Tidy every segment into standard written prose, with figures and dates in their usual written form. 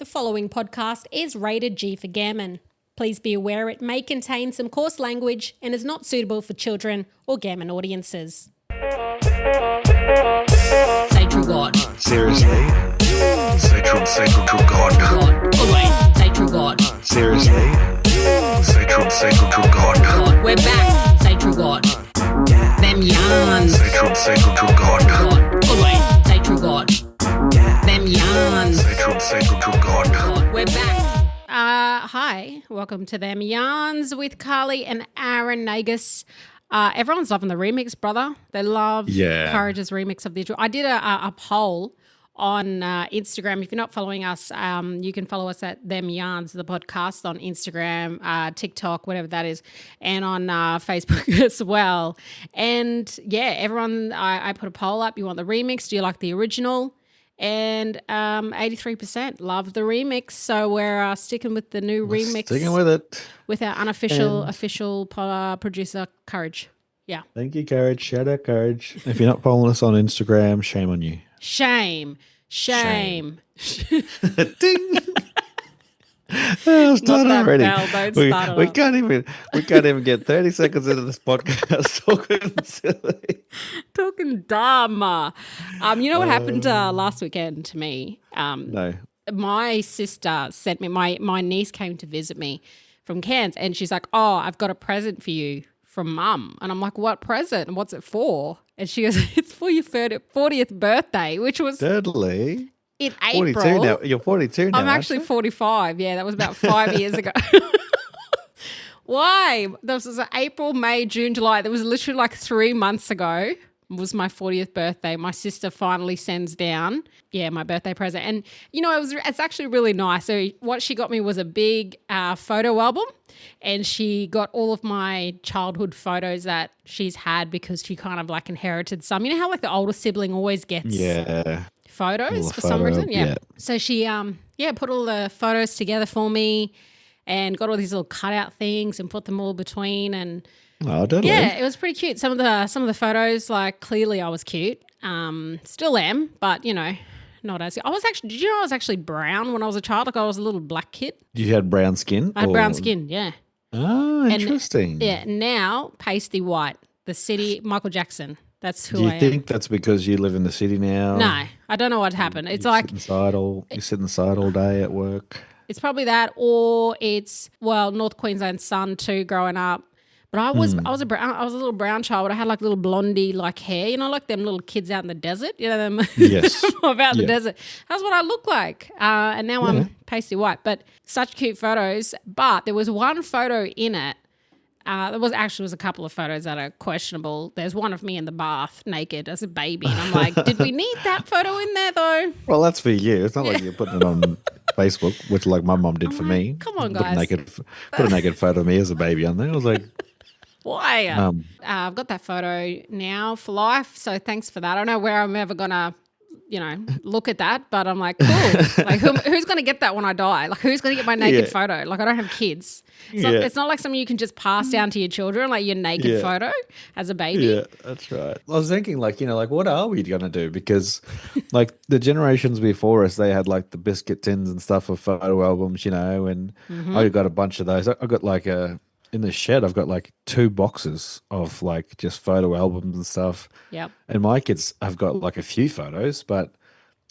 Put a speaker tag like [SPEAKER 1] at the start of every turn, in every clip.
[SPEAKER 1] The following podcast is rated G for gammon. Please be aware it may contain some coarse language and is not suitable for children or gammon audiences.
[SPEAKER 2] Say true God.
[SPEAKER 3] Seriously? Say true God.
[SPEAKER 2] God. Always say true God.
[SPEAKER 3] Seriously? Say true God.
[SPEAKER 2] God. We're back. Say true God. Them yarns.
[SPEAKER 3] Say true God.
[SPEAKER 2] God. Always say true God. Them yarns.
[SPEAKER 3] Say true God.
[SPEAKER 2] God. We're back.
[SPEAKER 1] Hi, welcome to Them Yarns with Carly and Aaron Nagus. Everyone's loving the remix, brother. They love Courage's remix of the intro. I did a poll on Instagram. If you're not following us, you can follow us at Them Yarns, the podcast, on Instagram, TikTok, whatever that is, and on Facebook as well. And yeah, everyone, I put a poll up. You want the remix? Do you like the original? And 83% love the remix. So we're sticking with the new remix.
[SPEAKER 4] Sticking with it.
[SPEAKER 1] With our unofficial official producer, Courage. Yeah.
[SPEAKER 4] Thank you, Courage. Shout out, Courage. If you're not following us on Instagram, shame on you.
[SPEAKER 1] Shame.
[SPEAKER 4] Ding. Oh, start already. We can't even get 30 seconds into this podcast talking silly.
[SPEAKER 1] Talking dumb. You know what happened last weekend to me?
[SPEAKER 4] No.
[SPEAKER 1] My sister sent me, my niece came to visit me from Cairns, and she's like, oh, I've got a present for you from Mum. And I'm like, what present? And what's it for? And she goes, it's for your 40th birthday, which was
[SPEAKER 4] Deadly.
[SPEAKER 1] in April.
[SPEAKER 4] 42 now. You're 42 now.
[SPEAKER 1] I'm actually 45. Yeah, that was about 5 years ago. Why? This was April, May, June, July. That was literally like 3 months ago was my 40th birthday. My sister finally sends down, my birthday present. And, you know, it's actually really nice. So what she got me was a big photo album, and she got all of my childhood photos that she's had because she kind of like inherited some. You know how like the older sibling always gets photos for some reason? Yeah. So she put all the photos together for me and got all these little cutout things and put them all between, and yeah, it was pretty cute. Some of the photos, like, clearly I was cute. Still am, but you know, not as. Did you know I was actually brown when I was a child? Like, I was a little black kid.
[SPEAKER 4] You had brown skin?
[SPEAKER 1] I had brown skin, yeah.
[SPEAKER 4] Oh, interesting.
[SPEAKER 1] Now pasty white. The city, Michael Jackson. That's who I am.
[SPEAKER 4] Do you think that's because you live in the city now?
[SPEAKER 1] No, I don't know what happened. It's
[SPEAKER 4] you
[SPEAKER 1] like
[SPEAKER 4] sit inside all day at work.
[SPEAKER 1] It's probably that, or it's North Queensland sun too. Growing up, but I was a little brown child. But I had like little blondie like hair, you know, like them little kids out in the desert. You know them.
[SPEAKER 4] Yes.
[SPEAKER 1] About the desert. That's what I look like. And now I'm pasty white. But such cute photos. But there was one photo in it. There was a couple of photos that are questionable. There's one of me in the bath naked as a baby. And I'm like, did we need that photo in there though?
[SPEAKER 4] Well, that's for you. It's not like you're putting it on Facebook, which like my mom did for me.
[SPEAKER 1] Come on, guys.
[SPEAKER 4] Put a naked photo of me as a baby on there. I was like,
[SPEAKER 1] why? I've got that photo now for life. So thanks for that. I don't know where I'm ever going to, look at that, but I'm like, cool. Like, who's going to get that when I die? Like, who's going to get my naked photo? Like, I don't have kids. It's not like something you can just pass down to your children, like your naked photo as a baby.
[SPEAKER 4] Yeah, that's right. I was thinking, what are we going to do? Because, like, the generations before us, they had, like, the biscuit tins and stuff of photo albums, and I got a bunch of those. I got, like, in the shed, I've got like 2 boxes of like just photo albums and stuff.
[SPEAKER 1] Yep.
[SPEAKER 4] And my kids have got like a few photos, but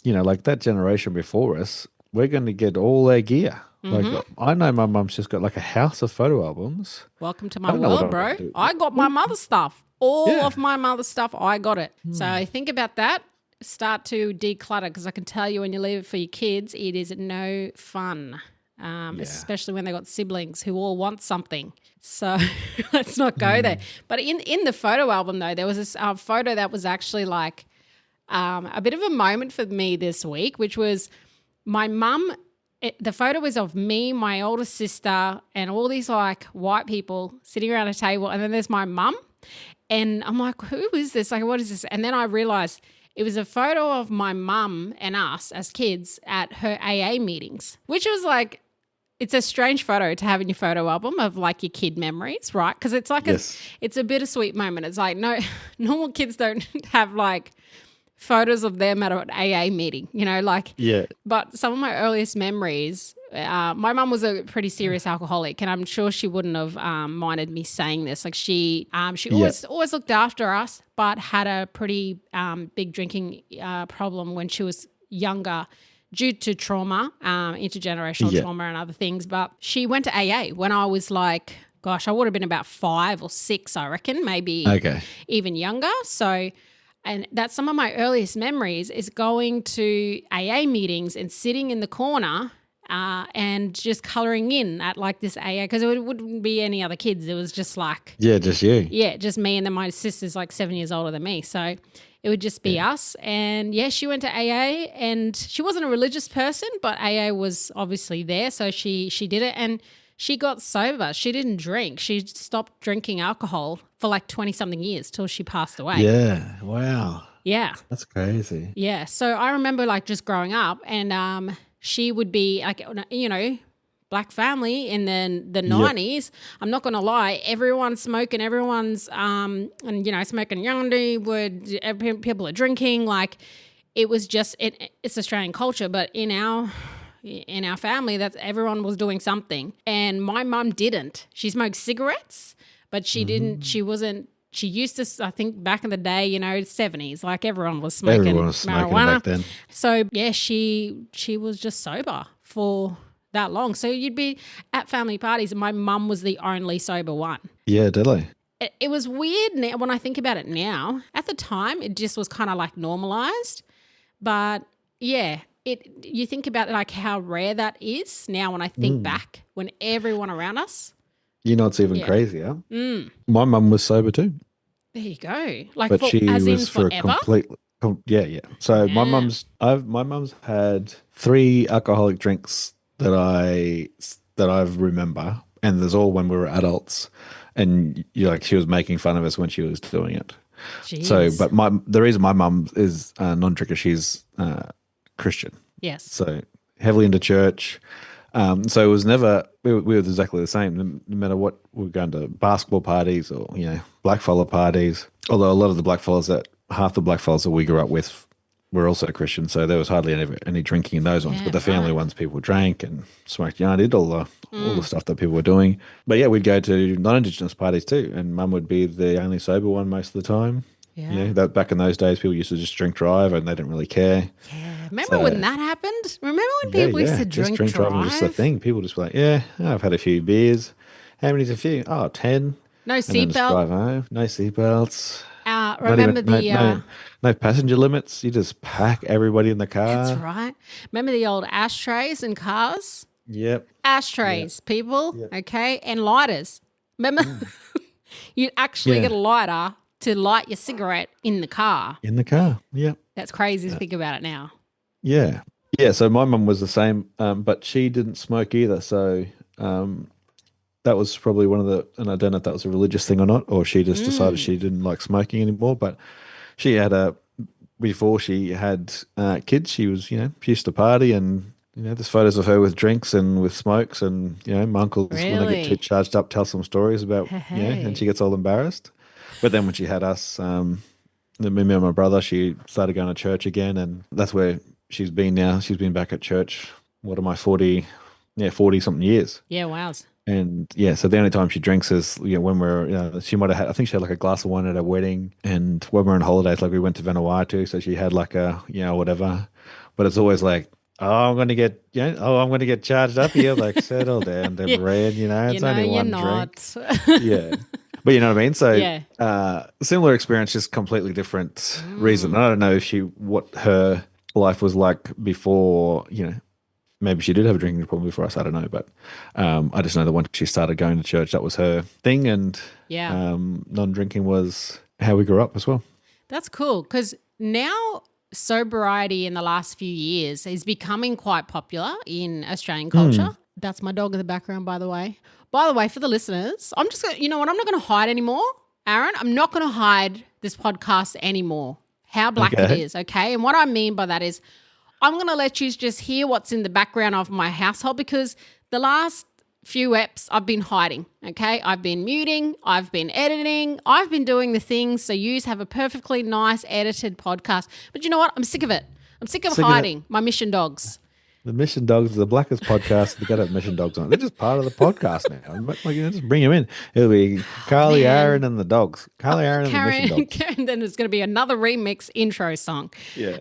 [SPEAKER 4] like that generation before us, we're going to get all their gear. Like, I know my mum's just got like a house of photo albums.
[SPEAKER 1] Welcome to my world, bro. I got my mother's stuff. All of my mother's stuff, I got it. So think about that. Start to declutter, because I can tell you when you leave it for your kids, it is no fun. Especially when they got siblings who all want something. So let's not go there. But in the photo album, though, there was this photo that was actually like a bit of a moment for me this week, which was my mum. The photo was of me, my older sister, and all these like white people sitting around a table. And then there's my mum. And I'm like, who is this? Like, what is this? And then I realized it was a photo of my mum and us as kids at her AA meetings, which was like, it's a strange photo to have in your photo album of like your kid memories, right? Because it's like it's a bittersweet moment. It's like, no, normal kids don't have like photos of them at an AA meeting, like.
[SPEAKER 4] Yeah.
[SPEAKER 1] But some of my earliest memories, my mum was a pretty serious alcoholic, and I'm sure she wouldn't have minded me saying this. Like she always looked after us, but had a pretty big drinking problem when she was younger due to trauma, intergenerational trauma and other things. But she went to AA when I was like, gosh, I would have been about 5 or 6, I reckon, maybe even younger. So, and that's some of my earliest memories is going to AA meetings and sitting in the corner and just colouring in at like this AA, because it wouldn't be any other kids. It was just like...
[SPEAKER 4] Yeah, just you.
[SPEAKER 1] Yeah, just me, and then my sister's like 7 years older than me. So it would just be us. And she went to AA, and she wasn't a religious person, but AA was obviously there. So she did it, and she got sober. She didn't drink. She stopped drinking alcohol for like 20-something years till she passed away.
[SPEAKER 4] Yeah. Wow.
[SPEAKER 1] Yeah.
[SPEAKER 4] That's crazy.
[SPEAKER 1] Yeah. So I remember like just growing up, and she would be like, black family in the 90s. I'm not going to lie. Everyone's smoking. Everyone's, smoking yandi. People are drinking. Like it was just, it's Australian culture, but in our family, that's everyone was doing something. And my mum didn't. She smoked cigarettes, but she didn't, she used to, I think back in the day, 70s, like everyone was smoking
[SPEAKER 4] Everyone was smoking
[SPEAKER 1] marijuana.
[SPEAKER 4] back then.
[SPEAKER 1] So she was just sober for that long. So you'd be at family parties and my mum was the only sober one.
[SPEAKER 4] Yeah, totally.
[SPEAKER 1] It was weird now when I think about it now. At the time, it just was kind of like normalized. But yeah, you think about like how rare that is now when I think back, when everyone around us.
[SPEAKER 4] It's even crazier. My mum was sober too.
[SPEAKER 1] There you go. Like,
[SPEAKER 4] But she
[SPEAKER 1] as
[SPEAKER 4] was
[SPEAKER 1] in
[SPEAKER 4] for a
[SPEAKER 1] forever?
[SPEAKER 4] complete... Yeah. So my mum's had 3 alcoholic drinks that I remember, and there's all when we were adults, and she was making fun of us when she was doing it.
[SPEAKER 1] Jeez.
[SPEAKER 4] So, but the reason my mum is non-drinker, she's Christian.
[SPEAKER 1] Yes.
[SPEAKER 4] So heavily into church. So it was never, we were exactly the same, no matter what. We were going to basketball parties or, blackfella parties. Although a lot of the blackfellas half the blackfellas that we grew up with were also Christian. So there was hardly any drinking in those ones. But the family ones, people drank and smoked yarded, all the stuff that people were doing. But yeah, we'd go to non-Indigenous parties too. And mum would be the only sober one most of the time.
[SPEAKER 1] Yeah.
[SPEAKER 4] That back in those days, people used to just drink drive and they didn't really care.
[SPEAKER 1] Yeah. Remember when that happened? Remember when people used to drink
[SPEAKER 4] drive? Was just a thing. People just were like, I've had a few beers. How many's a few? 10.
[SPEAKER 1] No
[SPEAKER 4] And then just
[SPEAKER 1] seatbelt.
[SPEAKER 4] drive home. No seatbelts.
[SPEAKER 1] Remember
[SPEAKER 4] no passenger limits. You just pack everybody in the car.
[SPEAKER 1] That's right. Remember the old ashtrays in cars?
[SPEAKER 4] Yep.
[SPEAKER 1] Ashtrays, people, okay, and lighters. Remember, you'd actually get a lighter to light your cigarette in the car.
[SPEAKER 4] In the car. Yep.
[SPEAKER 1] That's crazy to think about it now.
[SPEAKER 4] Yeah. Yeah. So my mum was the same, but she didn't smoke either. So that was probably and I don't know if that was a religious thing or not, or she just decided she didn't like smoking anymore. But she had before she had kids, she was, she used to party, and, there's photos of her with drinks and with smokes, and, my uncles, when they get too charged up, tell some stories about, and she gets all embarrassed. But then when she had us, me and my brother, she started going to church again, and that's where she's been now. She's been back at church, 40 something years.
[SPEAKER 1] Yeah, wow.
[SPEAKER 4] And so the only time she drinks is, when we're, she might have had, I think she had like a glass of wine at a wedding, and when we're on holidays, like we went to Vanuatu, so she had like a, whatever. But it's always like, I'm going to get charged up here, like settle down, Deborah, it's only one drink. Yeah. But you know what I mean? So similar experience, just completely different reason. I don't know what her life was like before, maybe she did have a drinking problem before us. I don't know. But I just know that once she started going to church, that was her thing. And non-drinking was how we grew up as well.
[SPEAKER 1] That's cool, because now sobriety in the last few years is becoming quite popular in Australian culture. That's my dog in the background, by the way. By the way, for the listeners, I'm just going to, I'm not going to hide anymore, Aaron. I'm not going to hide this podcast anymore, how black it is, okay? And what I mean by that is I'm going to let you just hear what's in the background of my household, because the last few eps, I've been hiding, okay? I've been muting, I've been editing, I've been doing the things so you have a perfectly nice edited podcast. But you know what? I'm sick of it. I'm sick of hiding my mission dogs.
[SPEAKER 4] The Mission Dogs, the blackest podcast. They got to have Mission Dogs on. They're just part of the podcast now. Just bring them in. It'll be Carly, Aaron, and the dogs. Carly, Aaron, and the Mission Dogs.
[SPEAKER 1] And then there's going to be another remix intro song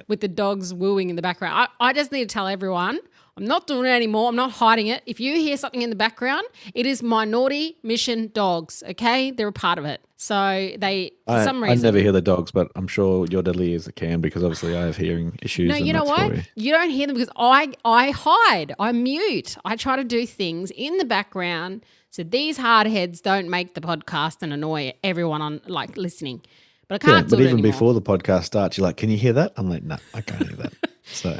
[SPEAKER 1] with the dogs wooing in the background. I just need to tell everyone, I'm not doing it anymore. I'm not hiding it. If you hear something in the background, it is my naughty Mission Dogs, okay? They're a part of it. So they, for some reason.
[SPEAKER 4] I never hear the dogs, but I'm sure your deadly ears can because obviously I have hearing issues.
[SPEAKER 1] No, you know what? You don't hear them because I hide. I mute. I try to do things in the background so these hardheads don't make the podcast and annoy everyone on like listening. But I can't do it anymore.
[SPEAKER 4] But even before the podcast starts, you're like, can you hear that? I'm like, no, I can't hear that. So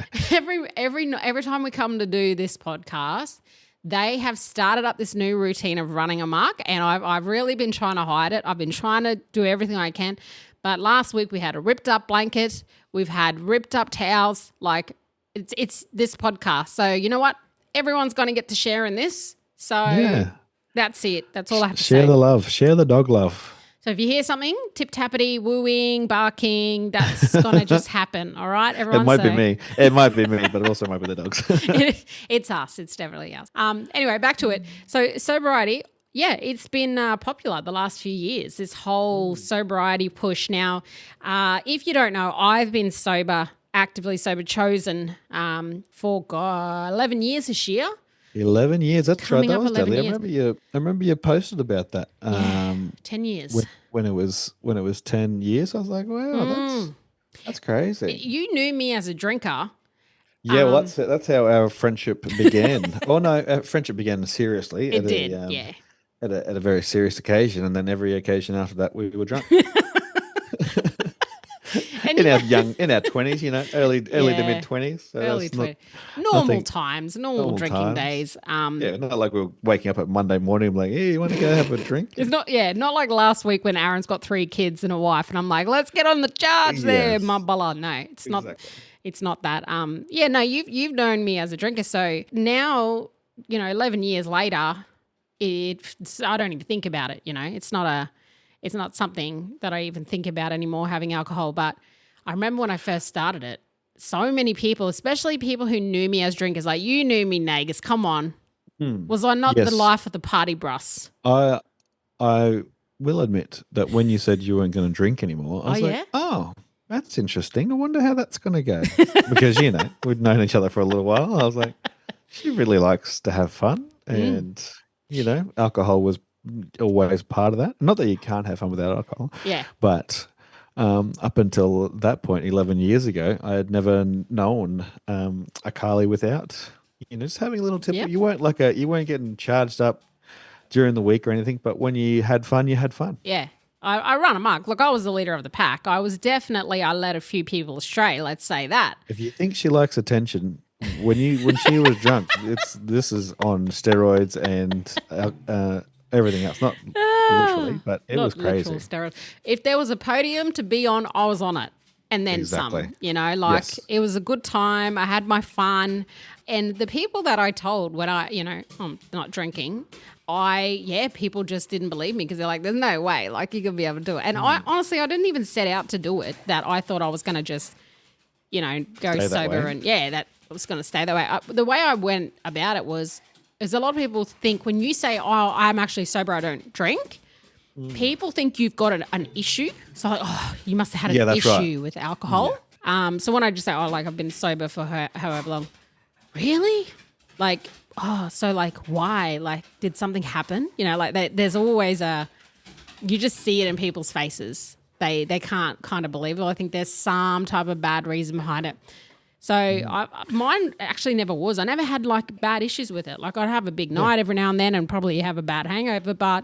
[SPEAKER 1] every time we come to do this podcast, they have started up this new routine of running amok, and I've really been trying to hide it. I've been trying to do everything I can. But last week we had a ripped up blanket. We've had ripped up towels. Like it's this podcast. So you know what? Everyone's going to get to share in this. So that's it. That's all I have to say.
[SPEAKER 4] Share the love. Share the dog love.
[SPEAKER 1] So if you hear something, tip-tappity, wooing, barking, that's going to just happen, all right? Everyone,
[SPEAKER 4] it might be me. It might be me, but it also might be the dogs.
[SPEAKER 1] It's us. It's definitely us. Anyway, back to it. So sobriety, it's been popular the last few years, this whole sobriety push. Now, if you don't know, I've been actively sober, chosen for 11 years this year.
[SPEAKER 4] 11 years. That's right. That was deadly.
[SPEAKER 1] Years.
[SPEAKER 4] I remember you posted about that.
[SPEAKER 1] 10 years.
[SPEAKER 4] When it was 10 years, I was like, wow, that's crazy.
[SPEAKER 1] You knew me as a drinker.
[SPEAKER 4] Yeah, well, that's how our friendship began. Our friendship began seriously.
[SPEAKER 1] It did.
[SPEAKER 4] At a very serious occasion, and then every occasion after that, we were drunk. In our 20s, early to mid 20s. So
[SPEAKER 1] early 20s. Normal times, normal drinking days.
[SPEAKER 4] Not like we were waking up at Monday morning, like, hey, you want to go have a drink?
[SPEAKER 1] It's not like last week when Aaron's got 3 kids and a wife, and I'm like, let's get on the charge there, Mambala. No, it's not. It's not that. You've known me as a drinker, so now 11 years later, I don't even think about it. It's not something that I even think about anymore, having alcohol. But I remember when I first started it, so many people, especially people who knew me as drinkers, like you knew me, Nagus, come on. Was I not the life of the party bruss?
[SPEAKER 4] I will admit that when you said you weren't going to drink anymore, I was like, oh, that's interesting. I wonder how that's going to go. Because, we'd known each other for a little while. I was like, she really likes to have fun. And, alcohol was always part of that. Not that you can't have fun without alcohol.
[SPEAKER 1] Yeah.
[SPEAKER 4] But up until that point, 11 years ago, I had never known a Carly without, just having a little tip. Yep. You weren't getting charged up during the week or anything, but when you had fun, you had fun.
[SPEAKER 1] Yeah. I run amok. Look, I was the leader of the pack. I led a few people astray, let's say that.
[SPEAKER 4] If you think she likes attention, when she was drunk, this is on steroids and everything else. Not literally, but it was crazy.
[SPEAKER 1] Steroids. If there was a podium to be on, I was on it. And then some, It was a good time. I had my fun. And the people that I told when I'm not drinking, people just didn't believe me because they're like, there's no way, like you could be able to do it. And I honestly didn't even set out to do it, that I thought I was going to just, go sober and that I was going to stay that way. The way I went about it was a lot of people think when you say, oh, I'm actually sober, I don't drink, people think you've got an issue. So like, oh, you must have had an issue with alcohol. Yeah. So when I just say, oh, like I've been sober for however long, really? Like, oh, so like why? Like did something happen? There's always you just see it in people's faces. They can't kind of believe it. I think there's some type of bad reason behind it. So mine actually never was. I never had like bad issues with it. Like I'd have a big night every now and then and probably have a bad hangover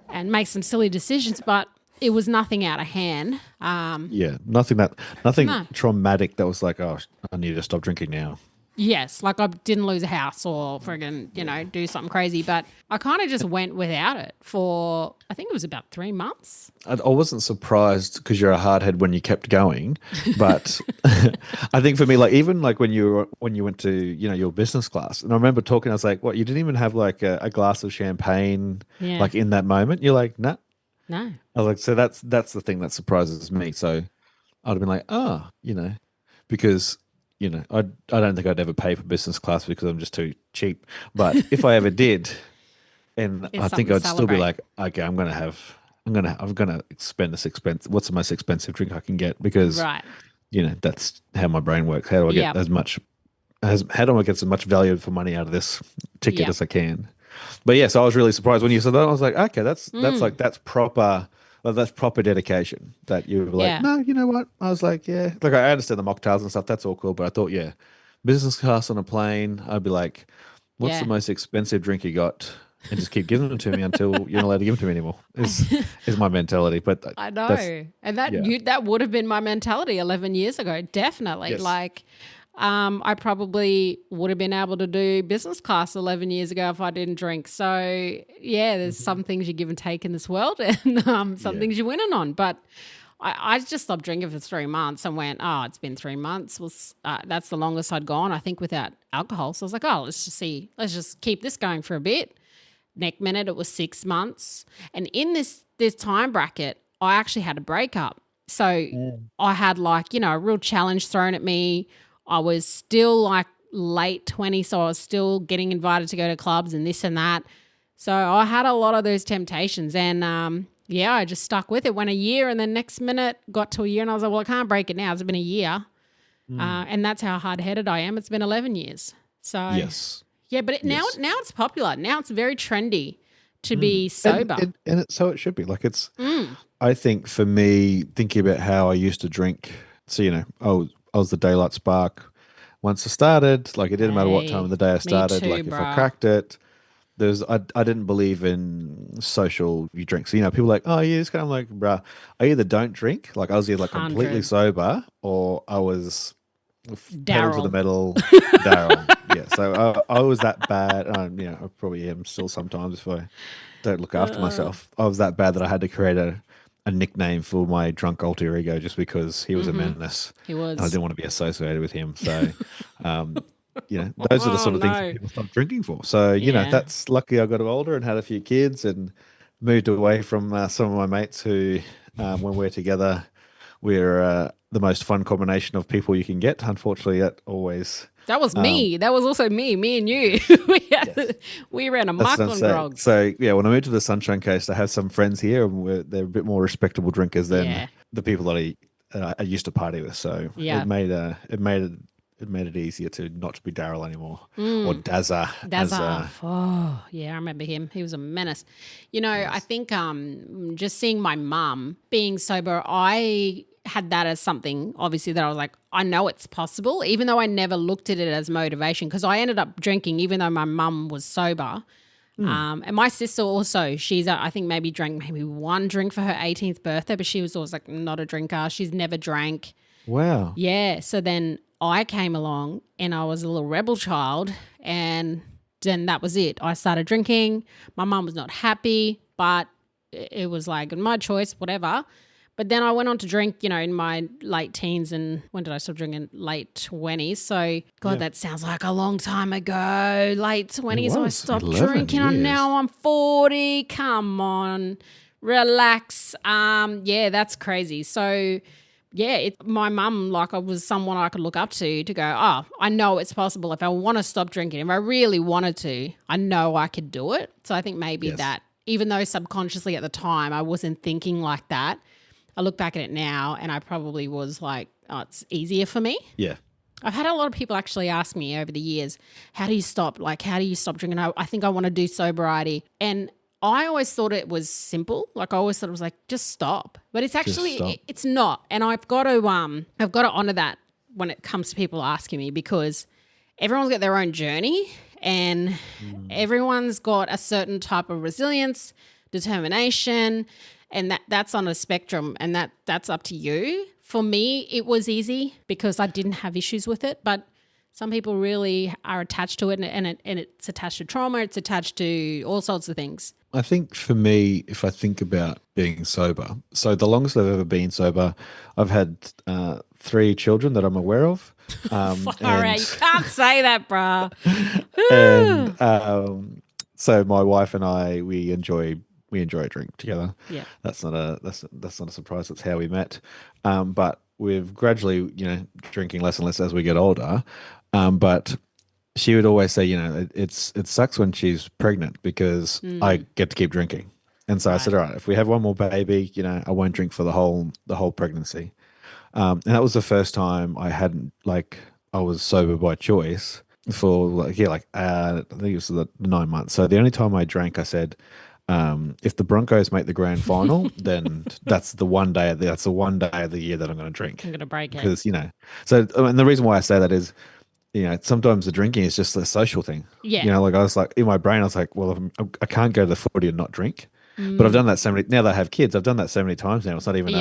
[SPEAKER 1] and make some silly decisions, but it was nothing out of hand.
[SPEAKER 4] Nothing traumatic that was like, oh, I need to stop drinking now.
[SPEAKER 1] Yes, like I didn't lose a house or friggin', do something crazy, but I kind of just went without it for, I think it was about 3 months.
[SPEAKER 4] I wasn't surprised because you're a hardhead when you kept going, but I think for me, like even like when you went to your business class, and I remember talking, I was like, "What? You didn't even have like a glass of champagne,
[SPEAKER 1] Yeah.
[SPEAKER 4] like in that moment?" You're like, "Nah."
[SPEAKER 1] No.
[SPEAKER 4] I was like, "So that's the thing that surprises me." So I'd have been like, because I don't think I'd ever pay for business class because I'm just too cheap. But if I ever did, and
[SPEAKER 1] It's
[SPEAKER 4] I
[SPEAKER 1] something
[SPEAKER 4] think
[SPEAKER 1] to
[SPEAKER 4] I'd still be
[SPEAKER 1] celebrate.
[SPEAKER 4] like, okay, I'm gonna spend this expense. What's the most expensive drink I can get? Because
[SPEAKER 1] Right.
[SPEAKER 4] that's how my brain works. How do I get
[SPEAKER 1] Yep.
[SPEAKER 4] how do I get as much value for money out of this ticket
[SPEAKER 1] Yep.
[SPEAKER 4] as I can? But yes, I was really surprised when you said that. I was like, okay, that's proper. Well, that's proper dedication. That you were like,
[SPEAKER 1] Yeah.
[SPEAKER 4] no, you know what? I was like, yeah, like I understand the mocktails and stuff. That's all cool, but I thought, yeah, business class on a plane. I'd be like, what's the
[SPEAKER 1] Yeah.
[SPEAKER 4] most expensive drink you got? And just keep giving them to me until you're not allowed to give them to me anymore. Is my mentality. But
[SPEAKER 1] I
[SPEAKER 4] that's
[SPEAKER 1] know. And that
[SPEAKER 4] yeah,
[SPEAKER 1] that would have been my mentality 11 years ago. Definitely.
[SPEAKER 4] yes,
[SPEAKER 1] Like, I probably would have been able to do business class 11 years ago if I didn't drink. So, yeah, there's some things you give and take in this world and some
[SPEAKER 4] yeah,
[SPEAKER 1] things you're winning on. But I just stopped drinking for 3 months and went, oh, it's been 3 months. That's the longest I'd gone, I think, without alcohol. So I was like, oh, let's just keep this going for a bit. Next minute, it was 6 months. And in this time bracket, I actually had a breakup. So I had a real challenge thrown at me. I was still like late 20s, so I was still getting invited to go to clubs and this and that. So I had a lot of those temptations. And I just stuck with it. Went a year and then next minute got to a year and I was like, well, I can't break it now. It's been a year. And that's how hard-headed I am. It's been 11 years. So
[SPEAKER 4] yes.
[SPEAKER 1] yeah, but now
[SPEAKER 4] Yes.
[SPEAKER 1] it's popular. Now it's very trendy to be sober.
[SPEAKER 4] So it should be like it's. I think for me, thinking about how I used to drink, so I was the daylight spark. Once I started, like it didn't matter what time of
[SPEAKER 1] Hey,
[SPEAKER 4] the day I
[SPEAKER 1] me
[SPEAKER 4] started.
[SPEAKER 1] too,
[SPEAKER 4] Like if I
[SPEAKER 1] bruh.
[SPEAKER 4] cracked it, I didn't believe in social you drink. So people are like, oh yeah, it's kind of like, bruh. I either don't drink, like I was either like completely
[SPEAKER 1] 100.
[SPEAKER 4] sober, or I was pedal to the
[SPEAKER 1] Daryl.
[SPEAKER 4] metal, Daryl. Yeah, so I was that bad. I probably am still sometimes if I don't look after myself. I was that bad that I had to create a nickname for my drunk alter ego just because he was a menace.
[SPEAKER 1] He
[SPEAKER 4] And I
[SPEAKER 1] was.
[SPEAKER 4] didn't want to be associated with him. So, those are the
[SPEAKER 1] Oh,
[SPEAKER 4] sort of things that
[SPEAKER 1] no.
[SPEAKER 4] people stop drinking for. So,
[SPEAKER 1] Yeah.
[SPEAKER 4] that's lucky I got older and had a few kids and moved away from some of my mates who, when we're together, we're the most fun combination of people you can get. Unfortunately, that always.
[SPEAKER 1] That was me. That was also me and you. We ran
[SPEAKER 4] That's
[SPEAKER 1] amok
[SPEAKER 4] what I'm
[SPEAKER 1] on
[SPEAKER 4] saying.
[SPEAKER 1] grog.
[SPEAKER 4] So yeah, when I moved to the Sunshine Coast, I have some friends here, and they're a bit more respectable drinkers than
[SPEAKER 1] Yeah.
[SPEAKER 4] the people that I used to party with. So
[SPEAKER 1] Yeah.
[SPEAKER 4] it made it easier to not be Daryl anymore or Dazza.
[SPEAKER 1] Dazza. Oh, yeah, I remember him. He was a menace. I think just seeing my mum being sober, I had that as something, obviously, that I was like, I know it's possible, even though I never looked at it as motivation because I ended up drinking even though my mum was sober. And my sister also, she's, I think maybe drank maybe one drink for her 18th birthday, but she was always like not a drinker. She's never drank.
[SPEAKER 4] Wow.
[SPEAKER 1] Yeah. So then I came along and I was a little rebel child and then that was it. I started drinking. My mum was not happy, but it was like my choice, whatever. But then I went on to drink, in my late teens and when did I start drinking? Late 20s. So, God, that sounds like a long time ago. Late 20s, I
[SPEAKER 4] was
[SPEAKER 1] stopped
[SPEAKER 4] 11
[SPEAKER 1] drinking. And
[SPEAKER 4] years.
[SPEAKER 1] now I'm 40. Come on, relax. Yeah, that's crazy. So, yeah, my mum, like I was someone I could look up to go, oh, I know it's possible. If I want to stop drinking, if I really wanted to, I know I could do it. So I think maybe
[SPEAKER 4] Yes.
[SPEAKER 1] that, even though subconsciously at the time I wasn't thinking like that, I look back at it now and I probably was like, oh, it's easier for me.
[SPEAKER 4] Yeah.
[SPEAKER 1] I've had a lot of people actually ask me over the years, how do you stop? Like, how do you stop drinking? I think I want to do sobriety. And I always thought it was simple. Like I always thought it was like, just stop. But it's
[SPEAKER 4] stop.
[SPEAKER 1] actually, it's not. And I've got to honor that when it comes to people asking me because everyone's got their own journey and everyone's got a certain type of resilience, determination, and that's on a spectrum and that's up to you. For me, it was easy because I didn't have issues with it, but Some people really are attached to it, and it's attached to trauma. It's attached to all sorts of things.
[SPEAKER 4] I think for me, if I think about being sober, so the longest I've ever been sober, I've had 3 children that I'm aware of.
[SPEAKER 1] All right, you can't say that, bruh.
[SPEAKER 4] And so my wife and I, we enjoy a drink together.
[SPEAKER 1] Yeah.
[SPEAKER 4] That's not a surprise. That's how we met. But we've gradually, drinking less and less as we get older. But she would always say, it sucks when she's pregnant because I get to keep drinking. And so I said, all right, if we have one more baby, I won't drink for the whole pregnancy. And that was the first time I was sober by choice for I think it was the 9 months. So the only time I drank, I said, if the Broncos make the grand final, then that's the one day of the year that I'm going to drink.
[SPEAKER 1] I'm going to break it.
[SPEAKER 4] Because, so and the reason why I say that is, sometimes the drinking is just a social thing.
[SPEAKER 1] Yeah.
[SPEAKER 4] I was like, in my brain, I was like, well, I can't go to the footy and not drink. But I've done that now that I have kids, I've done that so many times now. It's not even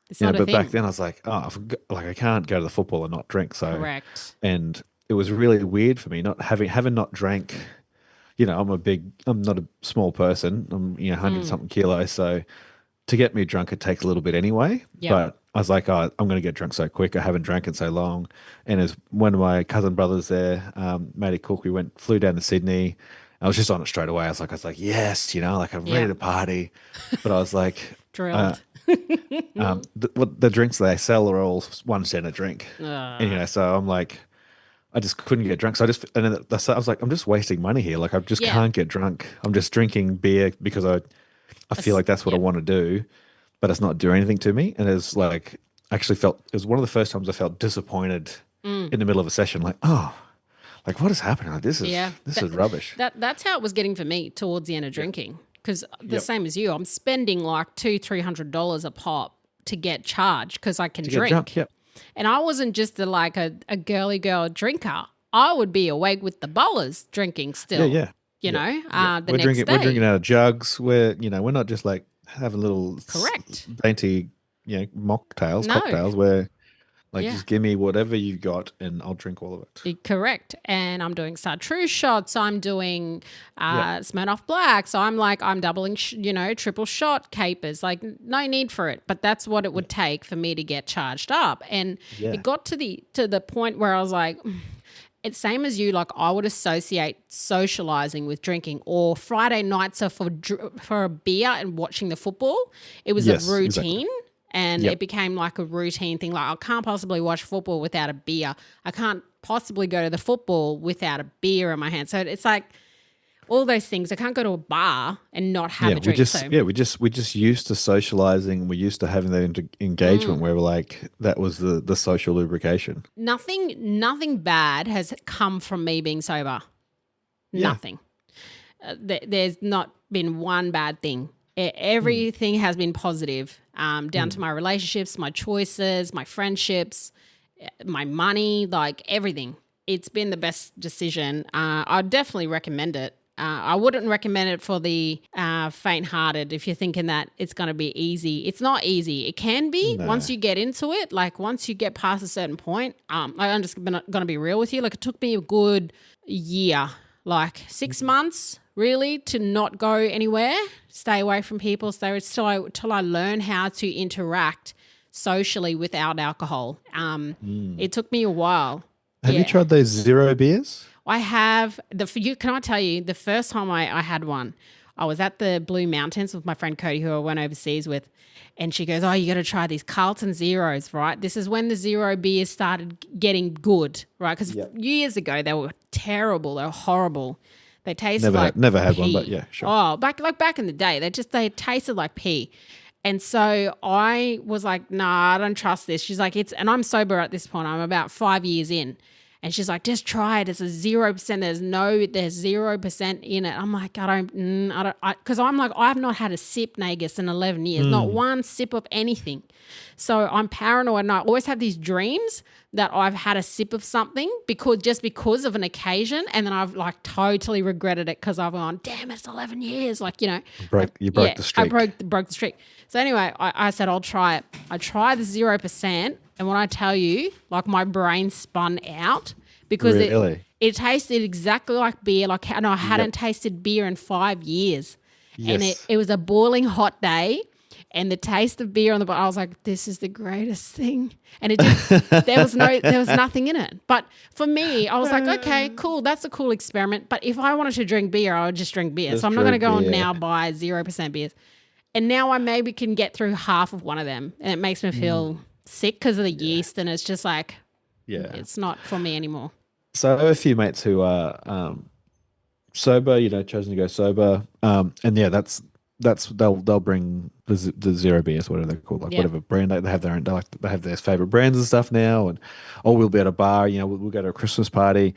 [SPEAKER 1] it's not a
[SPEAKER 4] but
[SPEAKER 1] thing.
[SPEAKER 4] back then I was like, oh, I can't go to the football and not drink. So,
[SPEAKER 1] Correct.
[SPEAKER 4] And it was really weird for me not having not drank. I'm not a small person. I'm 100 something kilos. So to get me drunk, it takes a little bit anyway.
[SPEAKER 1] Yep.
[SPEAKER 4] But I was like, oh, I'm going to get drunk so quick. I haven't drank in so long. And as one of my cousin brothers there, Matty Cook, we flew down to Sydney. I was just on it straight away. I was like, yes, I'm ready to party. But I was like,
[SPEAKER 1] Drilled.
[SPEAKER 4] the drinks they sell are all 1 cent a drink. And, so I'm like, I just couldn't get drunk. So I was like, I'm just wasting money here. Like, I just can't get drunk. I'm just drinking beer because I feel like that's what I want to do, but it's not doing anything to me. And it's like, it was one of the first times I felt disappointed in the middle of a session. Like, oh, like what is happening? Like, this is rubbish.
[SPEAKER 1] That's how it was getting for me towards the end of drinking. Because the same as you, I'm spending like $200-$300 a pop to get charged because I can drink.
[SPEAKER 4] Drunk, yep.
[SPEAKER 1] And I wasn't just a girly girl drinker. I would be awake with the bowlers drinking still.
[SPEAKER 4] Yeah.
[SPEAKER 1] The
[SPEAKER 4] we're
[SPEAKER 1] next day.
[SPEAKER 4] We're drinking out of jugs. We're not just like having little dainty, mocktails, cocktails. We're like, just give me whatever you got and I'll drink all of it.
[SPEAKER 1] Correct. And I'm doing Chartreuse shots. I'm doing Smirnoff Black. So I'm doubling, triple shot capers. Like, no need for it. But that's what it would take for me to get charged up. And it got to the point where I was like, it's same as you. Like, I would associate socializing with drinking, or Friday nights are for a beer and watching the football. It was a routine.
[SPEAKER 4] Exactly.
[SPEAKER 1] And it became like a routine thing. Like, I can't possibly watch football without a beer. I can't possibly go to the football without a beer in my hand. So it's like all those things. I can't go to a bar and not have a drink.
[SPEAKER 4] We just used to socializing. We're used to having that engagement where we're like, that was the social lubrication.
[SPEAKER 1] Nothing bad has come from me being sober.
[SPEAKER 4] Yeah.
[SPEAKER 1] Nothing. There's not been one bad thing. Everything has been positive, down to my relationships, my choices, my friendships, my money, like everything. It's been the best decision. I'd definitely recommend it. I wouldn't recommend it for the faint-hearted if you're thinking that it's going to be easy. It's not easy. It can be once you get into it. Like, once you get past a certain point, I'm just going to be real with you. Like, it took me a good year, like 6 months, really, to not go anywhere, stay away from people, till I learn how to interact socially without alcohol. It took me a while.
[SPEAKER 4] Have you tried those zero beers?
[SPEAKER 1] I have. Can I tell you, the first time I had one, I was at the Blue Mountains with my friend Cody, who I went overseas with, and she goes, oh, you got to try these Carlton Zeros, right? This is when the zero beers started getting good, right? Because years ago, they were terrible. They were horrible. They tasted
[SPEAKER 4] never had
[SPEAKER 1] pee.
[SPEAKER 4] one, but yeah, sure.
[SPEAKER 1] Oh, back in the day, they tasted like pee. And so I was like, nah, I don't trust this. She's like, and I'm sober at this point. I'm about 5 years in. And she's like, just try it. It's a 0%. There's 0% in it. I'm like, because I'm like, I have not had a sip Nagus in 11 years, not one sip of anything. So I'm paranoid, and I always have these dreams that I've had a sip of something because of an occasion, and then I've like totally regretted it because I've gone, damn, it's 11 years. Like, you broke
[SPEAKER 4] the streak.
[SPEAKER 1] I broke the streak. So anyway, I said, I'll try it. I tried the 0%, and when I tell you, like, my brain spun out because
[SPEAKER 4] Really?
[SPEAKER 1] it tasted exactly like beer. Like, and I hadn't tasted beer in 5 years. And
[SPEAKER 4] Yes.
[SPEAKER 1] it was a boiling hot day, and the taste of beer on the bottom, I was like, this is the greatest thing. And it didn't, there was nothing in it. But for me, I was like, okay, cool. That's a cool experiment. But if I wanted to drink beer, I would just drink beer.
[SPEAKER 4] Just
[SPEAKER 1] So I'm not going to
[SPEAKER 4] drink
[SPEAKER 1] go and
[SPEAKER 4] beer.
[SPEAKER 1] now buy 0% beers. And now I maybe can get through half of one of them. And it makes me feel sick because of the yeast. And it's just like,
[SPEAKER 4] Yeah.
[SPEAKER 1] it's not for me anymore.
[SPEAKER 4] So I have a few mates who are sober, chosen to go sober. And yeah, that's they'll bring the zero beers, whatever they're called, like
[SPEAKER 1] Yeah.
[SPEAKER 4] whatever brand they have their own. They have their favorite brands and stuff now, or we'll be at a bar. We'll go to a Christmas party,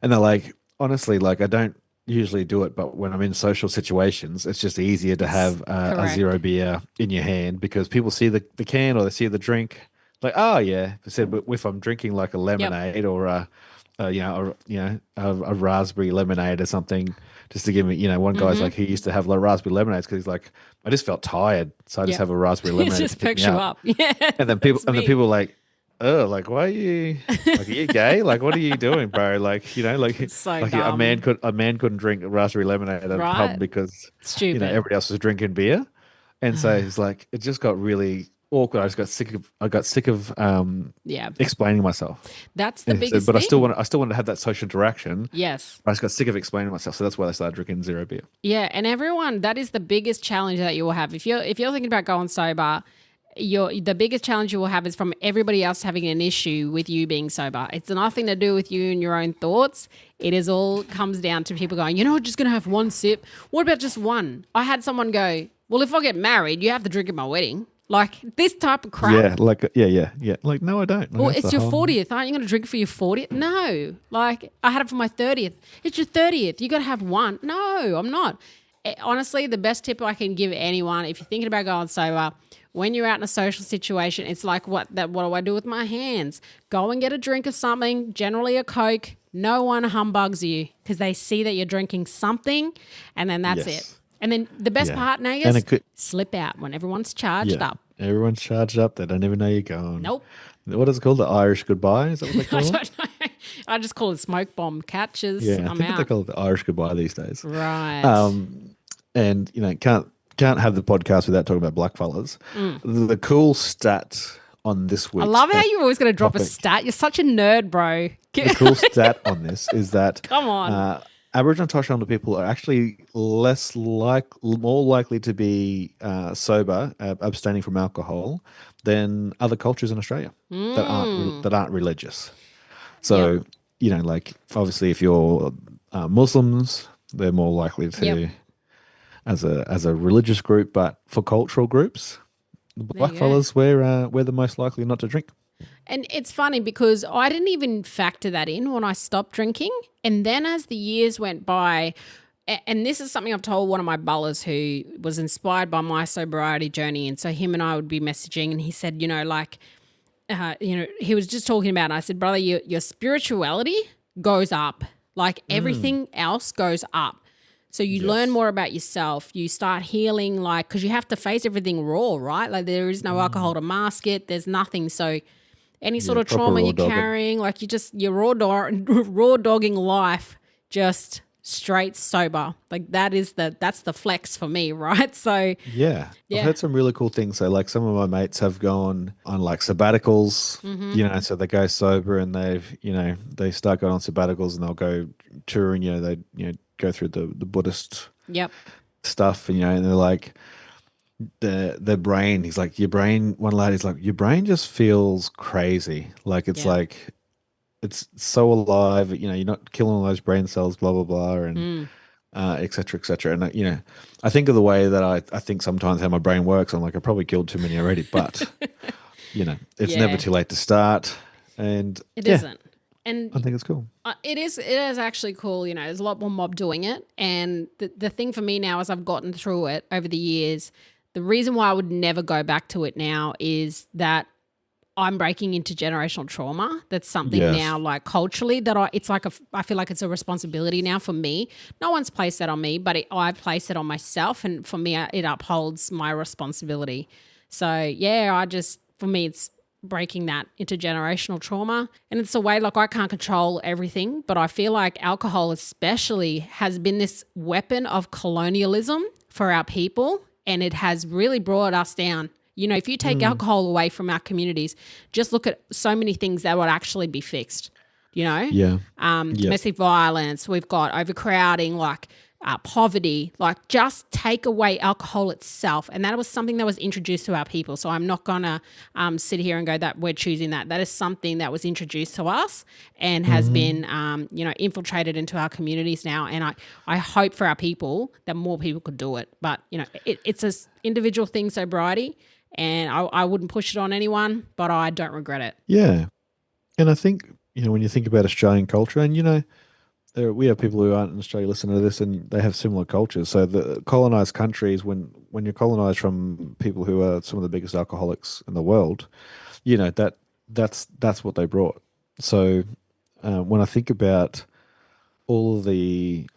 [SPEAKER 4] and they're like, honestly, like I don't usually do it, but when I'm in social situations, it's just easier to have a
[SPEAKER 1] Correct.
[SPEAKER 4] zero beer in your hand because people see the can or they see the drink, like, oh yeah. I said, but if I'm drinking like a lemonade or a raspberry lemonade or something, just to give me, one guy's like, he used to have raspberry lemonades because he's like, I just felt tired, so I just
[SPEAKER 1] Yep.
[SPEAKER 4] have a raspberry
[SPEAKER 1] It
[SPEAKER 4] lemonade.
[SPEAKER 1] just
[SPEAKER 4] to pick
[SPEAKER 1] picks
[SPEAKER 4] me
[SPEAKER 1] you
[SPEAKER 4] up.
[SPEAKER 1] up. Yeah.
[SPEAKER 4] And then people are like, oh, like, why are you, like, are you gay? Like, what are you doing, bro? Like,
[SPEAKER 1] so
[SPEAKER 4] like
[SPEAKER 1] dumb.
[SPEAKER 4] a man couldn't drink raspberry lemonade at a
[SPEAKER 1] Right.
[SPEAKER 4] pub because,
[SPEAKER 1] Stupid.
[SPEAKER 4] everybody else was drinking beer. And so he's like, it just got really awkward. I got sick of
[SPEAKER 1] Yeah.
[SPEAKER 4] explaining myself.
[SPEAKER 1] That's the
[SPEAKER 4] And he said,
[SPEAKER 1] biggest
[SPEAKER 4] but
[SPEAKER 1] thing.
[SPEAKER 4] I still want to have that social interaction.
[SPEAKER 1] Yes.
[SPEAKER 4] I just got sick of explaining myself. So that's why I started drinking zero beer.
[SPEAKER 1] Yeah, and everyone, that is the biggest challenge that you will have. If you're thinking about going sober, the biggest challenge you will have is from everybody else having an issue with you being sober. It's nothing to do with you and your own thoughts. It is all comes down to people going, we're just going to have one sip. What about just one? I had someone go, well, if I get married, you have to drink at my wedding. Like this type of crap.
[SPEAKER 4] Yeah, like yeah. Like no, I don't. Like,
[SPEAKER 1] Well,
[SPEAKER 4] that's
[SPEAKER 1] it's
[SPEAKER 4] the
[SPEAKER 1] your
[SPEAKER 4] whole-
[SPEAKER 1] 40th. Aren't you going to drink for your 40th? No. Like, I had it for my 30th. It's your 30th. You got to have one. No, I'm not. Honestly, the best tip I can give anyone, if you're thinking about going sober, when you're out in a social situation, it's like, what do I do with my hands? Go and get a drink of something, generally a Coke. No one humbugs you because they see that you're drinking something, and then that's
[SPEAKER 4] Yes.
[SPEAKER 1] it. And then the best
[SPEAKER 4] Yeah.
[SPEAKER 1] part,
[SPEAKER 4] And
[SPEAKER 1] Nagus,
[SPEAKER 4] it could-
[SPEAKER 1] slip out when everyone's charged
[SPEAKER 4] Yeah.
[SPEAKER 1] up.
[SPEAKER 4] Everyone's charged up. They don't even know you're going.
[SPEAKER 1] Nope.
[SPEAKER 4] What is it called? The Irish goodbye? Is that what they call
[SPEAKER 1] I
[SPEAKER 4] it?
[SPEAKER 1] don't know. I just call it smoke bomb catches.
[SPEAKER 4] Yeah, I
[SPEAKER 1] I'm
[SPEAKER 4] think they
[SPEAKER 1] out.
[SPEAKER 4] call it the Irish goodbye these days.
[SPEAKER 1] Right.
[SPEAKER 4] And can't have the podcast without talking about blackfellas. The cool stat on this week.
[SPEAKER 1] I love how you're always going to drop a
[SPEAKER 4] topic.
[SPEAKER 1] stat. You're such a nerd, bro.
[SPEAKER 4] The cool stat on this is that
[SPEAKER 1] Come on.
[SPEAKER 4] Aboriginal and Torres Strait Islander people are actually more likely to be sober, abstaining from alcohol, than other cultures in Australia that aren't religious. So like obviously, if you're Muslims, they're more likely to,
[SPEAKER 1] Yep.
[SPEAKER 4] as a religious group, but for cultural groups, the
[SPEAKER 1] There you go.
[SPEAKER 4] blackfellas we're the most likely not to drink.
[SPEAKER 1] And it's funny because I didn't even factor that in when I stopped drinking. And then as the years went by, and this is something I've told one of my bullers who was inspired by my sobriety journey. And so him and I would be messaging, and he said, he was just talking about it. I said, brother, your spirituality goes up. Like everything else goes up. So you learn more about yourself. You start healing, like, because you have to face everything raw, right? Like there is no alcohol to mask it. There's nothing. So any sort of
[SPEAKER 4] proper
[SPEAKER 1] trauma
[SPEAKER 4] raw
[SPEAKER 1] you're
[SPEAKER 4] dogging.
[SPEAKER 1] carrying, like you're raw dogging life, just straight sober. Like that's the flex for me, right? So
[SPEAKER 4] Yeah.
[SPEAKER 1] Yeah.
[SPEAKER 4] I've heard some really cool things. So like some of my mates have gone on like sabbaticals, so they go sober and they start going on sabbaticals and they'll go touring, they go through the Buddhist
[SPEAKER 1] yep,
[SPEAKER 4] stuff and and they're like their brain, he's like, one lad is like, your brain just feels crazy. Like it's
[SPEAKER 1] Yeah.
[SPEAKER 4] like it's so alive, you're not killing all those brain cells, blah blah blah, and et cetera, et cetera. And I think of the way that I think sometimes how my brain works. I'm like, I probably killed too many already, but it's
[SPEAKER 1] Yeah.
[SPEAKER 4] never too late to start. And
[SPEAKER 1] it
[SPEAKER 4] yeah,
[SPEAKER 1] not And
[SPEAKER 4] I think it's cool.
[SPEAKER 1] it is actually cool. There's a lot more mob doing it. And the thing for me now, as I've gotten through it over the years, the reason why I would never go back to it now is that I'm breaking into generational trauma. That's something
[SPEAKER 4] Yes.
[SPEAKER 1] now, like culturally, that I feel like it's a responsibility now for me. No one's placed that on me, but I've placed it on myself. And for me, it upholds my responsibility. So yeah, for me, it's breaking that intergenerational trauma. And it's a way, like, I can't control everything, but I feel like alcohol especially has been this weapon of colonialism for our people, and it has really brought us down. You know, if you take alcohol away from our communities, just look at so many things that would actually be fixed, you know?
[SPEAKER 4] Yeah.
[SPEAKER 1] Domestic violence, we've got overcrowding, like poverty, like just take away alcohol itself. And that was something that was introduced to our people. So I'm not going to sit here and go that we're choosing that. That is something that was introduced to us and has been, infiltrated into our communities now. And I hope for our people that more people could do it. But, it's an individual thing, sobriety, and I wouldn't push it on anyone, but I don't regret it.
[SPEAKER 4] Yeah. And I think, when you think about Australian culture, and, we have people who aren't in Australia listening to this, and they have similar cultures. So the colonized countries, when you're colonized from people who are some of the biggest alcoholics in the world, that's what they brought. So when I think about all the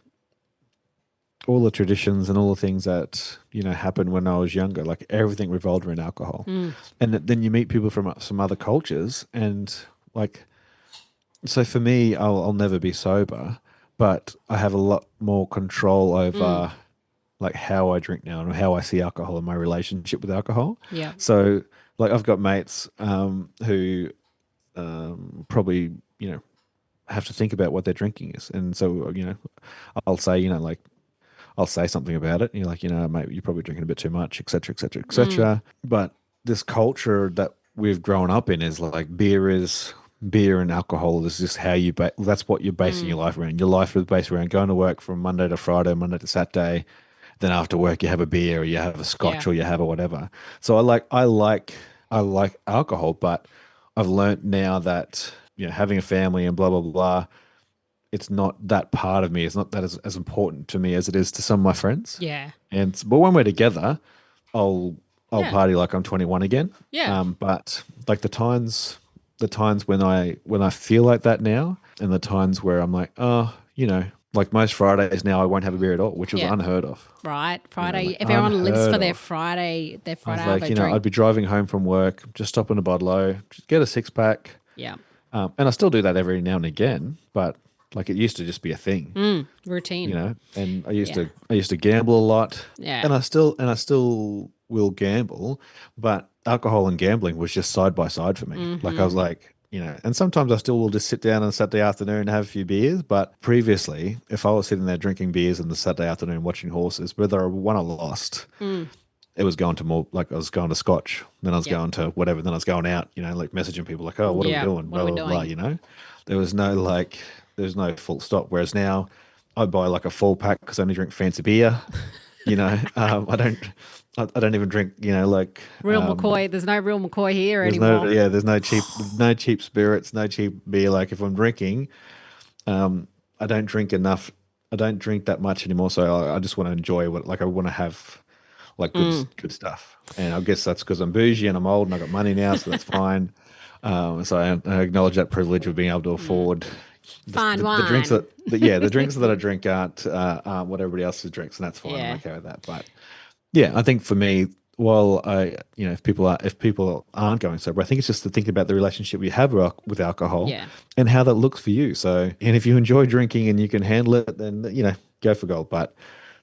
[SPEAKER 4] traditions and all the things that happened when I was younger, like everything revolved around alcohol, and then you meet people from some other cultures, and like, so for me, I'll never be sober, but I have a lot more control over like how I drink now and how I see alcohol and my relationship with alcohol.
[SPEAKER 1] Yeah.
[SPEAKER 4] So like I've got mates who probably have to think about what their drinking is, and so I'll say like I'll say something about it, and you're like mate, you're probably drinking a bit too much, etc., etc., etc. But this culture that we've grown up in is like beer and alcohol is just how that's what you're basing your life around. Your life is based around going to work from Monday to Friday, Monday to Saturday. Then after work, you have a beer or you have a scotch or you have a whatever. So I like alcohol, but I've learned now that having a family and blah blah blah, it's not that part of me. It's not that as important to me as it is to some of my friends.
[SPEAKER 1] Yeah.
[SPEAKER 4] But when we're together, I'll party like I'm 21 again.
[SPEAKER 1] Yeah.
[SPEAKER 4] But like the times when I feel like that now, and the times where I'm like, like most Fridays now, I won't have a beer at all, which was unheard of.
[SPEAKER 1] Right. Friday.
[SPEAKER 4] like
[SPEAKER 1] Everyone lives for
[SPEAKER 4] unheard
[SPEAKER 1] their
[SPEAKER 4] of.
[SPEAKER 1] Friday. Their
[SPEAKER 4] I
[SPEAKER 1] Friday
[SPEAKER 4] was like,
[SPEAKER 1] they drink.
[SPEAKER 4] I'd be driving home from work, just stop in a bottle, just get a 6-pack.
[SPEAKER 1] Yeah.
[SPEAKER 4] And I still do that every now and again, but like it used to just be a thing.
[SPEAKER 1] Routine.
[SPEAKER 4] And I used to gamble a lot.
[SPEAKER 1] Yeah.
[SPEAKER 4] And I still will gamble, but alcohol and gambling was just side by side for me. Like I was like, and sometimes I still will just sit down on a Saturday afternoon and have a few beers. But previously, if I was sitting there drinking beers on the Saturday afternoon watching horses, whether I won or lost, it was going to more like I was going to scotch, then I was going to whatever, then I was going out, like messaging people like, oh, what are we doing?
[SPEAKER 1] What are we
[SPEAKER 4] Blah,
[SPEAKER 1] doing?
[SPEAKER 4] blah, There was no full stop. Whereas now I buy like a full pack because I only drink fancy beer. I don't even drink, like
[SPEAKER 1] Real McCoy. There's no real McCoy here anymore.
[SPEAKER 4] there's no cheap spirits, no cheap beer. Like if I'm drinking, I don't drink enough. I don't drink that much anymore. So I just want to enjoy I want to have like good stuff. And I guess that's because I'm bougie and I'm old and I got money now, so that's fine. So I acknowledge that privilege of being able to afford
[SPEAKER 1] Fine
[SPEAKER 4] the drinks
[SPEAKER 1] wine.
[SPEAKER 4] the drinks that I drink aren't what everybody else drinks, and that's fine.
[SPEAKER 1] Yeah.
[SPEAKER 4] I'm okay with that. But yeah, I think for me, while if people aren't going sober, I think it's just to think about the relationship you have with alcohol and how that looks for you. So, and if you enjoy drinking and you can handle it, then go for gold. But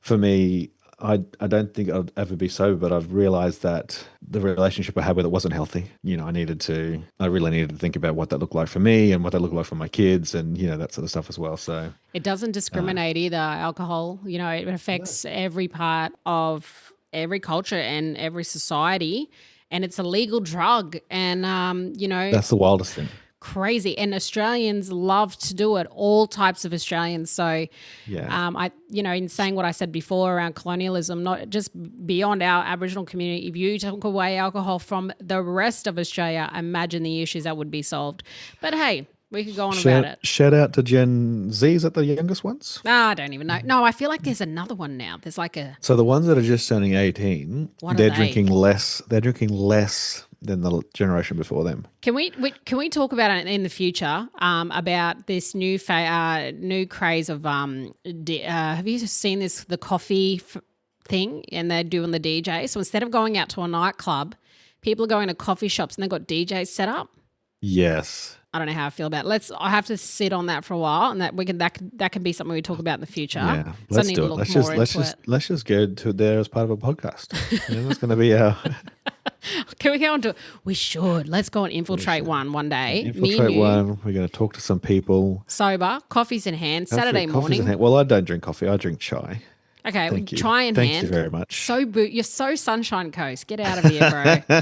[SPEAKER 4] for me, I don't think I'd ever be sober, but I've realized that the relationship I had with it wasn't healthy. I really needed to think about what that looked like for me and what that looked like for my kids and, that sort of stuff as well. So
[SPEAKER 1] It doesn't discriminate either, alcohol. It affects every part of every culture and every society, and it's a legal drug. And,
[SPEAKER 4] that's the wildest thing.
[SPEAKER 1] Crazy. And Australians love to do it, all types of Australians. So, in saying what I said before around colonialism, not just beyond our Aboriginal community, if you took away alcohol from the rest of Australia, imagine the issues that would be solved. But hey, we could go on about it.
[SPEAKER 4] Shout out to Gen Z. Is that the youngest ones?
[SPEAKER 1] I don't even know. No, I feel like there's another one now. There's like a...
[SPEAKER 4] So the ones that are just turning 18, they're drinking less. They're drinking less than the generation before them.
[SPEAKER 1] Can we talk about it in the future about this new craze of have you seen this, the coffee thing, and they're doing the DJ? So instead of going out to a nightclub, people are going to coffee shops and they've got DJs set up.
[SPEAKER 4] Yes.
[SPEAKER 1] I don't know how I feel about it. I have to sit on that for a while, and that can be something we talk about in the future.
[SPEAKER 4] Yeah,
[SPEAKER 1] So I
[SPEAKER 4] let's
[SPEAKER 1] need
[SPEAKER 4] do
[SPEAKER 1] to
[SPEAKER 4] it.
[SPEAKER 1] look
[SPEAKER 4] Let's
[SPEAKER 1] more
[SPEAKER 4] just
[SPEAKER 1] into it.
[SPEAKER 4] let's just go to there as part of a podcast. That's going to be our
[SPEAKER 1] Can we go on to? We should. Let's go and infiltrate one day. Me and
[SPEAKER 4] infiltrate
[SPEAKER 1] you,
[SPEAKER 4] one. We're going to talk to some people.
[SPEAKER 1] sober, coffees in hand, Saturday
[SPEAKER 4] Coffee's in
[SPEAKER 1] morning.
[SPEAKER 4] hand. Well, I don't drink coffee. I drink chai.
[SPEAKER 1] Okay,
[SPEAKER 4] Thank you.
[SPEAKER 1] try in
[SPEAKER 4] Thank
[SPEAKER 1] hand.
[SPEAKER 4] you very much.
[SPEAKER 1] You're so Sunshine Coast. Get out of here, bro.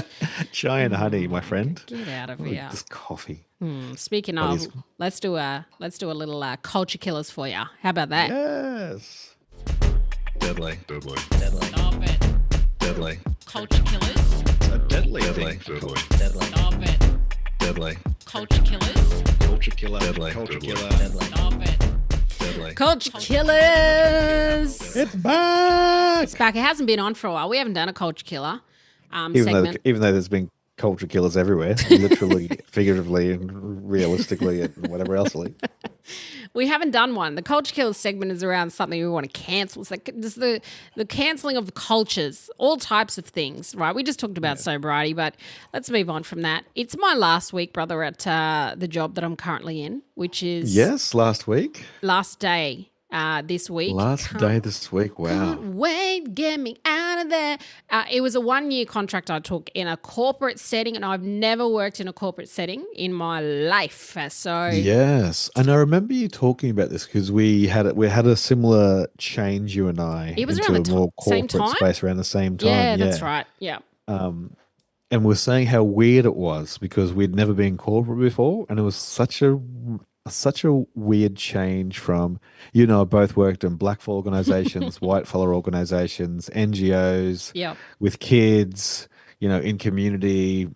[SPEAKER 4] Chai and honey, my friend.
[SPEAKER 1] Get out of
[SPEAKER 4] Oh,
[SPEAKER 1] here.
[SPEAKER 4] this coffee.
[SPEAKER 1] Speaking of, let's do a little culture killers for you. How about that?
[SPEAKER 4] Yes. Deadly.
[SPEAKER 1] Stop it.
[SPEAKER 4] Deadly.
[SPEAKER 1] Culture killers.
[SPEAKER 4] A deadly
[SPEAKER 3] Deadly.
[SPEAKER 4] thing.
[SPEAKER 1] Stop it.
[SPEAKER 4] Deadly.
[SPEAKER 1] Culture killers.
[SPEAKER 3] Culture killer.
[SPEAKER 4] Deadly.
[SPEAKER 3] Culture killer.
[SPEAKER 1] Stop it.
[SPEAKER 4] Deadly.
[SPEAKER 1] Culture killers.
[SPEAKER 4] It's back.
[SPEAKER 1] It's back. It hasn't been on for a while. We haven't done a culture killer segment.
[SPEAKER 4] Even though there's been culture killers everywhere, literally, figuratively, and realistically, and whatever else.
[SPEAKER 1] We haven't done one. The culture killers segment is around something we want to cancel. It's like this the cancelling of cultures, all types of things, right? We just talked about sobriety, but let's move on from that. It's my last week, brother, at the job that I'm currently in, which is
[SPEAKER 4] Last week.
[SPEAKER 1] last day this week.
[SPEAKER 4] Last day this week. Wow.
[SPEAKER 1] Can't wait, get me out of there. It was a 1-year contract I took in a corporate setting, and I've never worked in a corporate setting in my life. So
[SPEAKER 4] Yes, and I remember you talking about this because we had a similar change, you and I,
[SPEAKER 1] It was
[SPEAKER 4] into
[SPEAKER 1] around
[SPEAKER 4] a
[SPEAKER 1] the
[SPEAKER 4] more
[SPEAKER 1] same
[SPEAKER 4] corporate
[SPEAKER 1] time?
[SPEAKER 4] space around the same time.
[SPEAKER 1] yeah, that's right. Yeah.
[SPEAKER 4] And we're saying how weird it was because we'd never been corporate before, and it was such a weird change from, I both worked in black organizations, white collar organizations, NGOs,
[SPEAKER 1] Yep.
[SPEAKER 4] with kids, in community.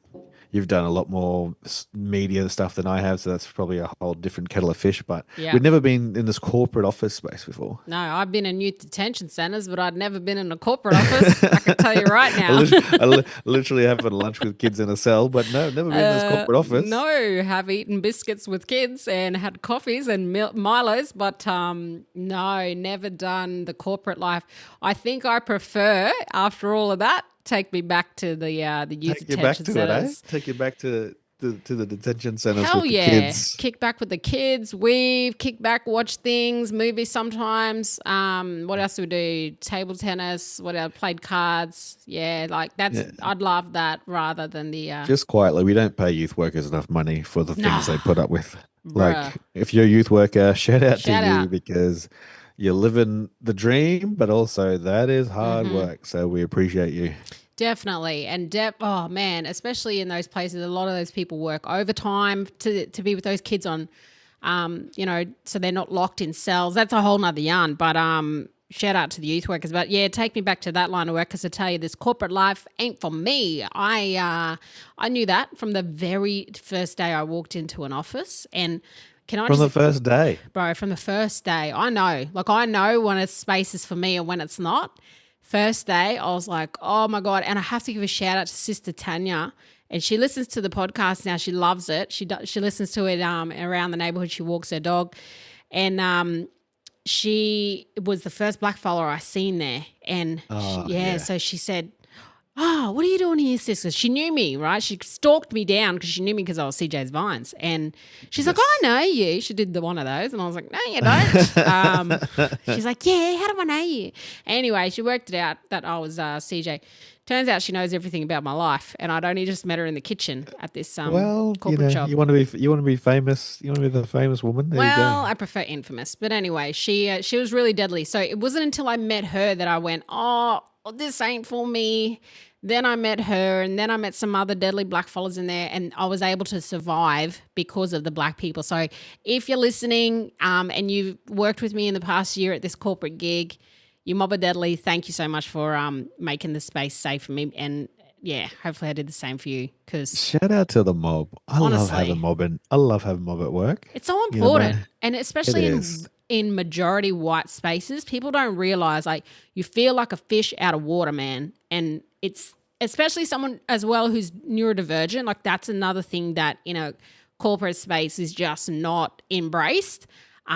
[SPEAKER 4] You've done a lot more media stuff than I have, so that's probably a whole different kettle of fish. But
[SPEAKER 1] Yeah.
[SPEAKER 4] we'd never been in this corporate office space before.
[SPEAKER 1] No, I've been in youth detention centres, but I'd never been in a corporate office. I can tell you right now.
[SPEAKER 4] I literally have had lunch with kids in a cell, but no, never been in this corporate office.
[SPEAKER 1] No, have eaten biscuits with kids and had coffees and Milos, but no, never done the corporate life. I think I prefer, after all of that, take me back to the youth
[SPEAKER 4] Take you back
[SPEAKER 1] detention
[SPEAKER 4] to it, eh?
[SPEAKER 1] centres.
[SPEAKER 4] Take you back to the detention centers
[SPEAKER 1] Hell
[SPEAKER 4] with
[SPEAKER 1] yeah.
[SPEAKER 4] the kids.
[SPEAKER 1] Kick back with the kids, weave, kick back, watch things, movies sometimes. What else do we do? Table tennis, what else? Played cards. Yeah, like that's, I'd love that rather than the,
[SPEAKER 4] Just quietly, we don't pay youth workers enough money for the things they put up with.
[SPEAKER 1] Bruh.
[SPEAKER 4] Like, if you're a youth worker, shout out
[SPEAKER 1] Shout
[SPEAKER 4] to you
[SPEAKER 1] out.
[SPEAKER 4] because you're living the dream, but also that is hard
[SPEAKER 1] Mm-hmm.
[SPEAKER 4] work. So we appreciate you.
[SPEAKER 1] Definitely. And oh man, especially in those places, a lot of those people work overtime to be with those kids on, so they're not locked in cells. That's a whole nother yarn. But shout out to the youth workers. But yeah, take me back to that line of work because I tell you, this corporate life ain't for me. I knew that from the very first day I walked into an office. And can I
[SPEAKER 4] From
[SPEAKER 1] just
[SPEAKER 4] the first day.
[SPEAKER 1] bro, from the first day, I know when a space is for me and when it's not. First day, I was like, oh my God. And I have to give a shout out to Sister Tanya. And she listens to the podcast now. She loves it. She listens to it around the neighborhood. She walks her dog. And she was the first black fella I seen there. And so she said, oh, what are you doing here, sister? She knew me, right? She stalked me down because she knew me because I was CJ's Vines. And she's like, oh, I know you. She did one of those. And I was like, no, you don't. She's like, yeah, how do I know you? Anyway, she worked it out that I was CJ. Turns out she knows everything about my life. And I'd only just met her in the kitchen at this corporate job.
[SPEAKER 4] you want to be famous. You want to be the famous woman. There you
[SPEAKER 1] Well,
[SPEAKER 4] go.
[SPEAKER 1] I prefer infamous. But anyway, she was really deadly. So it wasn't until I met her that I went, oh, this ain't for me. Then I met her, and then I met some other deadly black fellas in there, and I was able to survive because of the black people. So if you're listening and you've worked with me in the past year at this corporate gig, you mob are deadly. Thank you so much for making the space safe for me. And yeah, hopefully I did the same for you because
[SPEAKER 4] Shout out to the mob. I love
[SPEAKER 1] Honestly.
[SPEAKER 4] having mob at work.
[SPEAKER 1] it's so important.
[SPEAKER 4] man,
[SPEAKER 1] And especially
[SPEAKER 4] it is.
[SPEAKER 1] in majority white spaces, people don't realize like you feel like a fish out of water, man. And it's especially someone as well who's neurodivergent. Like that's another thing that, corporate space is just not embraced.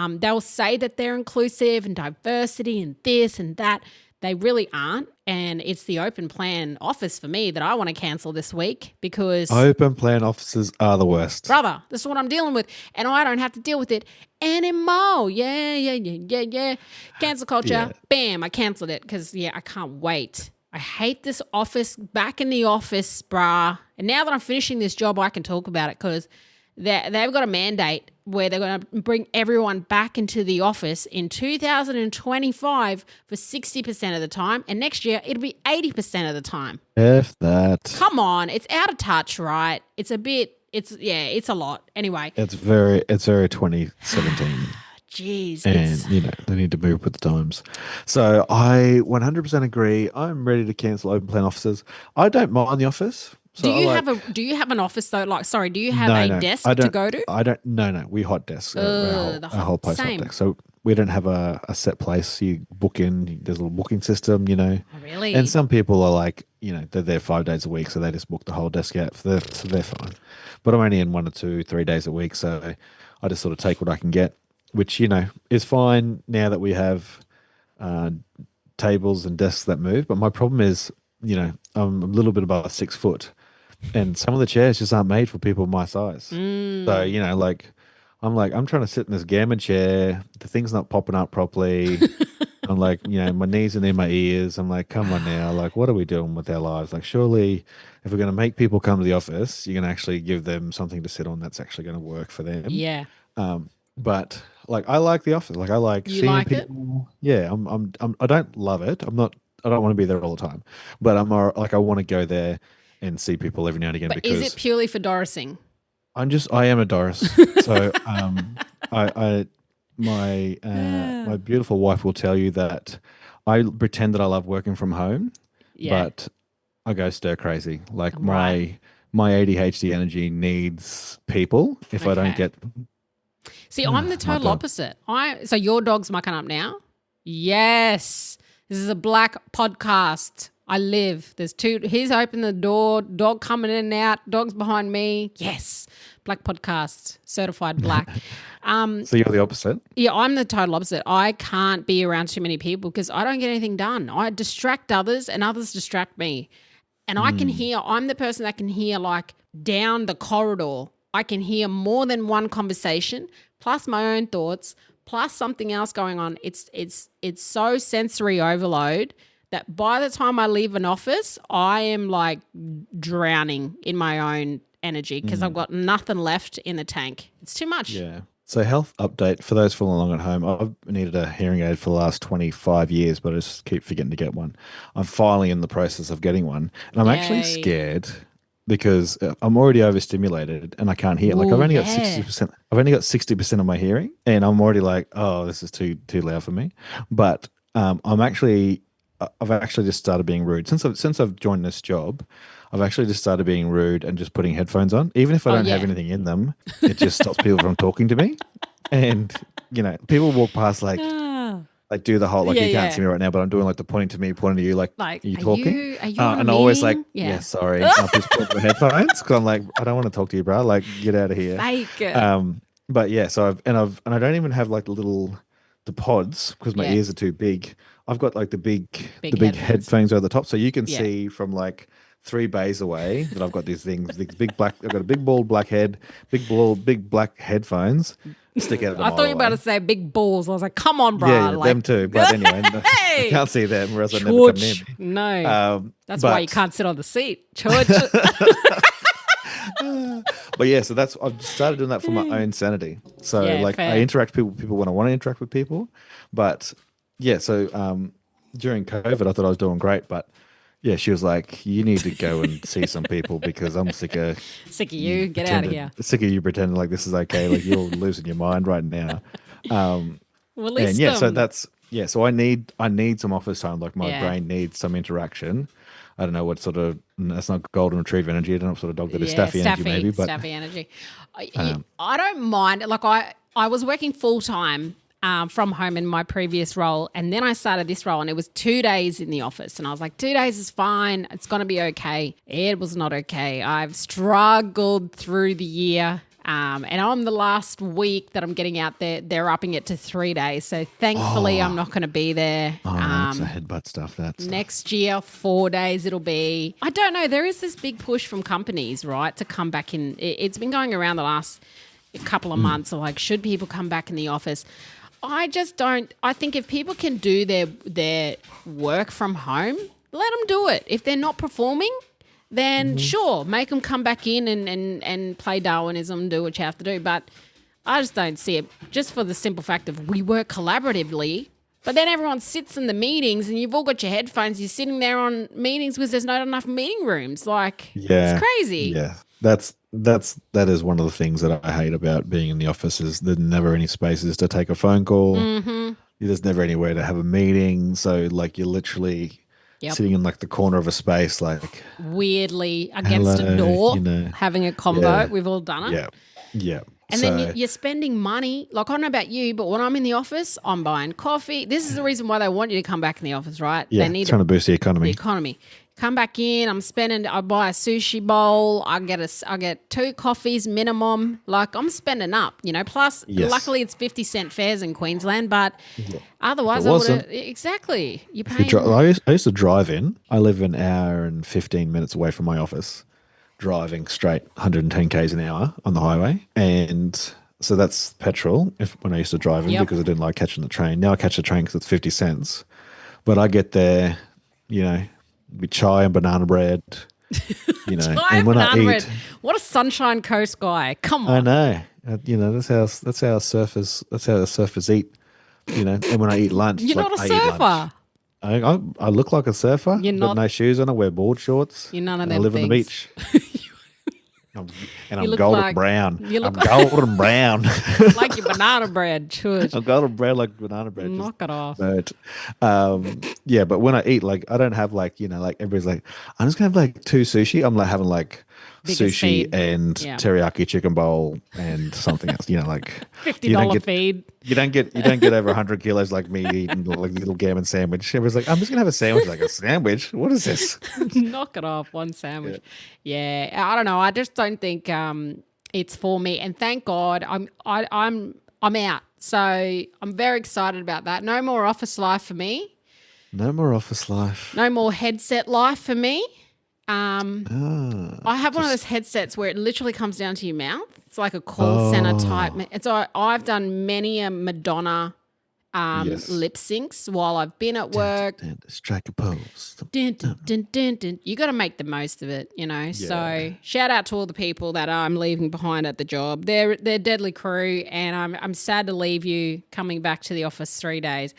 [SPEAKER 1] They'll say that they're inclusive and diversity and this and that. they really aren't. And it's the open plan office for me that I want to cancel this week because,
[SPEAKER 4] Open plan offices are the worst.
[SPEAKER 1] brother, this is what I'm dealing with. And I don't have to deal with it anymore. Yeah. Cancel culture.
[SPEAKER 4] Yeah.
[SPEAKER 1] Bam, I canceled it because, I can't wait. I hate this office. Back in the office, brah. And now that I'm finishing this job, I can talk about it because they've got a mandate where they're going to bring everyone back into the office in 2025 for 60% of the time. And next year, it'll be 80% of the time.
[SPEAKER 4] If that.
[SPEAKER 1] Come on. It's out of touch, right? It's a lot. Anyway.
[SPEAKER 4] It's very 2017.
[SPEAKER 1] Jeez.
[SPEAKER 4] And, they need to move with the times. So I 100% agree. I'm ready to cancel open plan offices. I don't mind the office. So
[SPEAKER 1] do you have an office though? Do you have a desk to go to?
[SPEAKER 4] I don't. No. We hot desk. Our whole place hot desk. So we don't have a set place. You book in. There's a little booking system.
[SPEAKER 1] Oh, really?
[SPEAKER 4] And some people are like, they're there 5 days a week, so they just book the whole desk out. So they're fine. But I'm only in 1 or 2, 3 days a week, so I just sort of take what I can get, which is fine now that we have tables and desks that move. But my problem is, I'm a little bit above 6 foot. And some of the chairs just aren't made for people my size. So, I'm trying to sit in this gamma chair. The thing's not popping up properly. I'm like, my knees are near my ears. I'm like, come on now. Like, what are we doing with our lives? Like, surely if we're going to make people come to the office, you're going to actually give them something to sit on that's actually going to work for them.
[SPEAKER 1] Yeah.
[SPEAKER 4] But like, I like the office. Like, I like seeing people. It? Yeah. I don't love it. I don't want to be there all the time, but I'm more like, I want to go there and see people every now and again.
[SPEAKER 1] But
[SPEAKER 4] because
[SPEAKER 1] is it purely for Dorising?
[SPEAKER 4] I am a Doris. So my beautiful wife will tell you that I pretend that I love working from home, but I go stir crazy. Like my ADHD energy needs people. If I don't get
[SPEAKER 1] See, I'm the total opposite. So your dog's mucking up now? Yes. This is a black podcast. I live. There's two. He's opened the door. Dog coming in and out. Dog's behind me. Yes. Black podcast. Certified black.
[SPEAKER 4] So you're the opposite?
[SPEAKER 1] Yeah, I'm the total opposite. I can't be around too many people because I don't get anything done. I distract others and others distract me. And I can hear, I'm the person that can hear like down the corridor. I can hear more than one conversation, plus my own thoughts, plus something else going on. It's so sensory overload that by the time I leave an office, I am like drowning in my own energy because I've got nothing left in the tank. It's too much.
[SPEAKER 4] Yeah. So health update for those following along at home. I've needed a hearing aid for the last 25 years, but I just keep forgetting to get one. I'm finally in the process of getting one. And I'm actually scared because I'm already overstimulated and I can't hear. Like I've only got 60%. I've only got 60% of my hearing and I'm already like, oh, this is too loud for me. But I've actually just started being rude since I've joined this job. I've actually just started being rude and just putting headphones on, even if I don't have anything in them. It just stops people from talking to me. And people walk past like do the whole you can't see me right now, but I'm doing like the pointing to me, pointing to you, like are you talking?
[SPEAKER 1] Are you
[SPEAKER 4] and I always like sorry. I'll just put my headphones because I'm like I don't want to talk to you, bro. Like get out of here.
[SPEAKER 1] Fake.
[SPEAKER 4] But yeah, so I don't even have like the pods because my ears are too big. I've got like the big headphones over the top, so you can see from like 3 bays away that I've got these things, these big black. I've got a big bald black head, big black headphones stick out of the
[SPEAKER 1] I thought you were about to say big balls. I was like, come on, bro.
[SPEAKER 4] Yeah,
[SPEAKER 1] like,
[SPEAKER 4] them too. But anyway, I can't see them, or else I'd never come near me.
[SPEAKER 1] No, that's why you can't sit on the seat.
[SPEAKER 4] But yeah, so I've started doing that for my own sanity. So I interact with people when I want to interact with people. But yeah, so during COVID, I thought I was doing great, but yeah, she was like, you need to go and see some people because I'm sick of
[SPEAKER 1] you. Get out of here.
[SPEAKER 4] Sick of you pretending like this is okay. Like you're losing your mind right now.
[SPEAKER 1] Well, at least
[SPEAKER 4] so I need some office time. Like my brain needs some interaction. I don't know what sort of, that's not golden retriever energy. I don't know what sort of dog that is. Staffy energy maybe. But
[SPEAKER 1] Staffy energy. I don't mind. Like I was working full time from home in my previous role, and then I started this role and it was 2 days in the office and I was like 2 days is fine, it's going to be okay. It was not okay. I've struggled through the year And on the last week that I'm getting out there, they're upping it to 3 days. So thankfully, I'm not going to be there.
[SPEAKER 4] Oh, that's the headbutt stuff. That's
[SPEAKER 1] Next year, 4 days it'll be. I don't know. There is this big push from companies, right, to come back in. It's been going around the last couple of months. So like, should people come back in the office? I just don't. I think if people can do their work from home, let them do it. If they're not performing, then sure, make them come back in and play Darwinism, do what you have to do. But I just don't see it, just for the simple fact of we work collaboratively, but then everyone sits in the meetings and you've all got your headphones, you're sitting there on meetings because there's not enough meeting rooms. Like, it's crazy.
[SPEAKER 4] Yeah, that is one of the things that I hate about being in the office is there's never any spaces to take a phone call. There's never anywhere to have a meeting. So like you're literally sitting in like the corner of a space, like
[SPEAKER 1] weirdly against a door, having a convo.
[SPEAKER 4] Yeah.
[SPEAKER 1] We've all done it.
[SPEAKER 4] Yeah.
[SPEAKER 1] And then you're spending money. Like, I don't know about you, but when I'm in the office, I'm buying coffee. This is the reason why they want you to come back in the office, right?
[SPEAKER 4] Yeah,
[SPEAKER 1] they need
[SPEAKER 4] trying to boost the economy.
[SPEAKER 1] Come back in. I buy a sushi bowl. I get 2 coffees minimum. Like, I'm spending up, Plus, luckily it's 50-cent fares in Queensland, but otherwise I would have. Exactly. You're paying.
[SPEAKER 4] I used to drive in. I live an hour and 15 minutes away from my office, driving straight 110 k's an hour on the highway, and so that's petrol. When I used to drive in because I didn't like catching the train. Now I catch the train because it's 50 cents, but I get there, with chai and banana bread,
[SPEAKER 1] and when I eat, bread. What a Sunshine Coast guy! Come on,
[SPEAKER 4] I know. That's how surfers eat. And when I eat lunch,
[SPEAKER 1] you're not a surfer.
[SPEAKER 4] I look like a surfer.
[SPEAKER 1] You're not.
[SPEAKER 4] Got no shoes on. I wear board shorts.
[SPEAKER 1] You're none of them.
[SPEAKER 4] I live
[SPEAKER 1] things.
[SPEAKER 4] on the beach. I'm golden brown. I'm golden brown.
[SPEAKER 1] Like your banana bread.
[SPEAKER 4] I'm golden brown like banana bread.
[SPEAKER 1] Knock it off.
[SPEAKER 4] But, but when I eat, like, I don't have like, like everybody's like, I'm just going to have like 2 sushi. I'm like having like
[SPEAKER 1] biggest
[SPEAKER 4] sushi
[SPEAKER 1] feed.
[SPEAKER 4] And teriyaki chicken bowl and something else, like
[SPEAKER 1] $50 feed.
[SPEAKER 4] You don't get over 100 kilos like me eating like a little gammon sandwich. Everyone's like, I'm just going to have a sandwich. Like, a sandwich? What is this?
[SPEAKER 1] Knock it off, one sandwich. Yeah, I don't know. I just don't think it's for me. And thank God I'm out. So I'm very excited about that. No more office life for me.
[SPEAKER 4] No more office life.
[SPEAKER 1] No more headset life for me. I have one of those headsets where it literally comes down to your mouth. It's like a call center type. And so I've done many a Madonna lip syncs while I've been at work.
[SPEAKER 4] Strike a pose.
[SPEAKER 1] You got to make the most of it, So shout out to all the people that I'm leaving behind at the job. They're deadly crew, and I'm sad to leave you coming back to the office 3 days.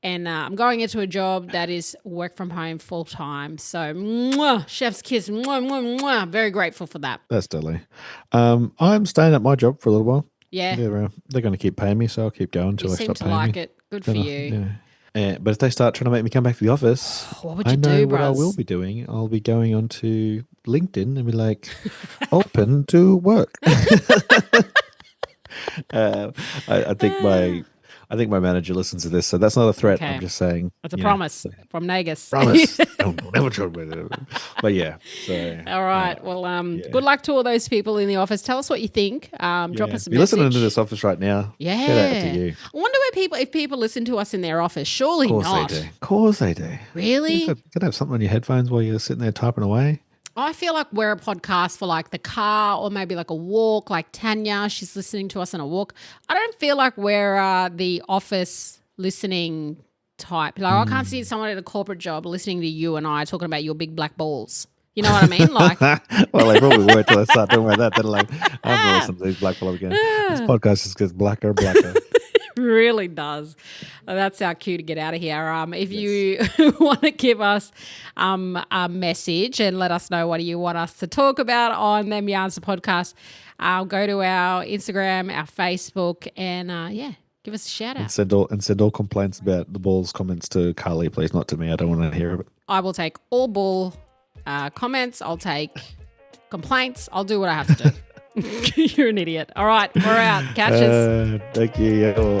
[SPEAKER 1] And I'm going into a job that is work from home full time. So, chef's kiss. Very grateful for that.
[SPEAKER 4] That's deadly. I'm staying at my job for a little while.
[SPEAKER 1] Yeah.
[SPEAKER 4] They're going to keep paying me, so I'll keep going until they stop paying me.
[SPEAKER 1] You seem to like it. Good for you.
[SPEAKER 4] Yeah. But if they start trying to make me come back to the office,
[SPEAKER 1] what would you do,
[SPEAKER 4] what I will be doing. I'll be going onto LinkedIn and be like, open to work. I think my manager listens to this, so that's not a threat. Okay. I'm just saying.
[SPEAKER 1] That's a promise from Nagus.
[SPEAKER 4] Promise. Don't never talk about it. But yeah. So,
[SPEAKER 1] all right. Well, good luck to all those people in the office. Tell us what you think. Drop us a message.
[SPEAKER 4] You're listening to this office right now.
[SPEAKER 1] Yeah.
[SPEAKER 4] Shout out to you.
[SPEAKER 1] I wonder if people listen to us in their office. Surely not.
[SPEAKER 4] Of course they do.
[SPEAKER 1] Really?
[SPEAKER 4] You could have something on your headphones while you're sitting there typing away.
[SPEAKER 1] I feel like we're a podcast for like the car or maybe like a walk, like Tanya. She's listening to us on a walk. I don't feel like we're the office listening type. Like I can't see someone at a corporate job listening to you and I talking about your big black balls. You know what I mean? Like,
[SPEAKER 4] well, they probably were till they start talking about that. They're like, I'm going to listen to these black balls again. This podcast just gets blacker and blacker.
[SPEAKER 1] Really does. That's our cue to get out of here. If you want to give us a message and let us know what you want us to talk about on Them Yarns the podcast, go to our Instagram, our Facebook, and give us a shout out.
[SPEAKER 4] And send all complaints about the balls comments to Carly, please, not to me. I don't want to hear of it.
[SPEAKER 1] I will take all ball comments. I'll take complaints. I'll do what I have to do. You're an idiot. All right, we're out. Catch us.
[SPEAKER 4] Thank you.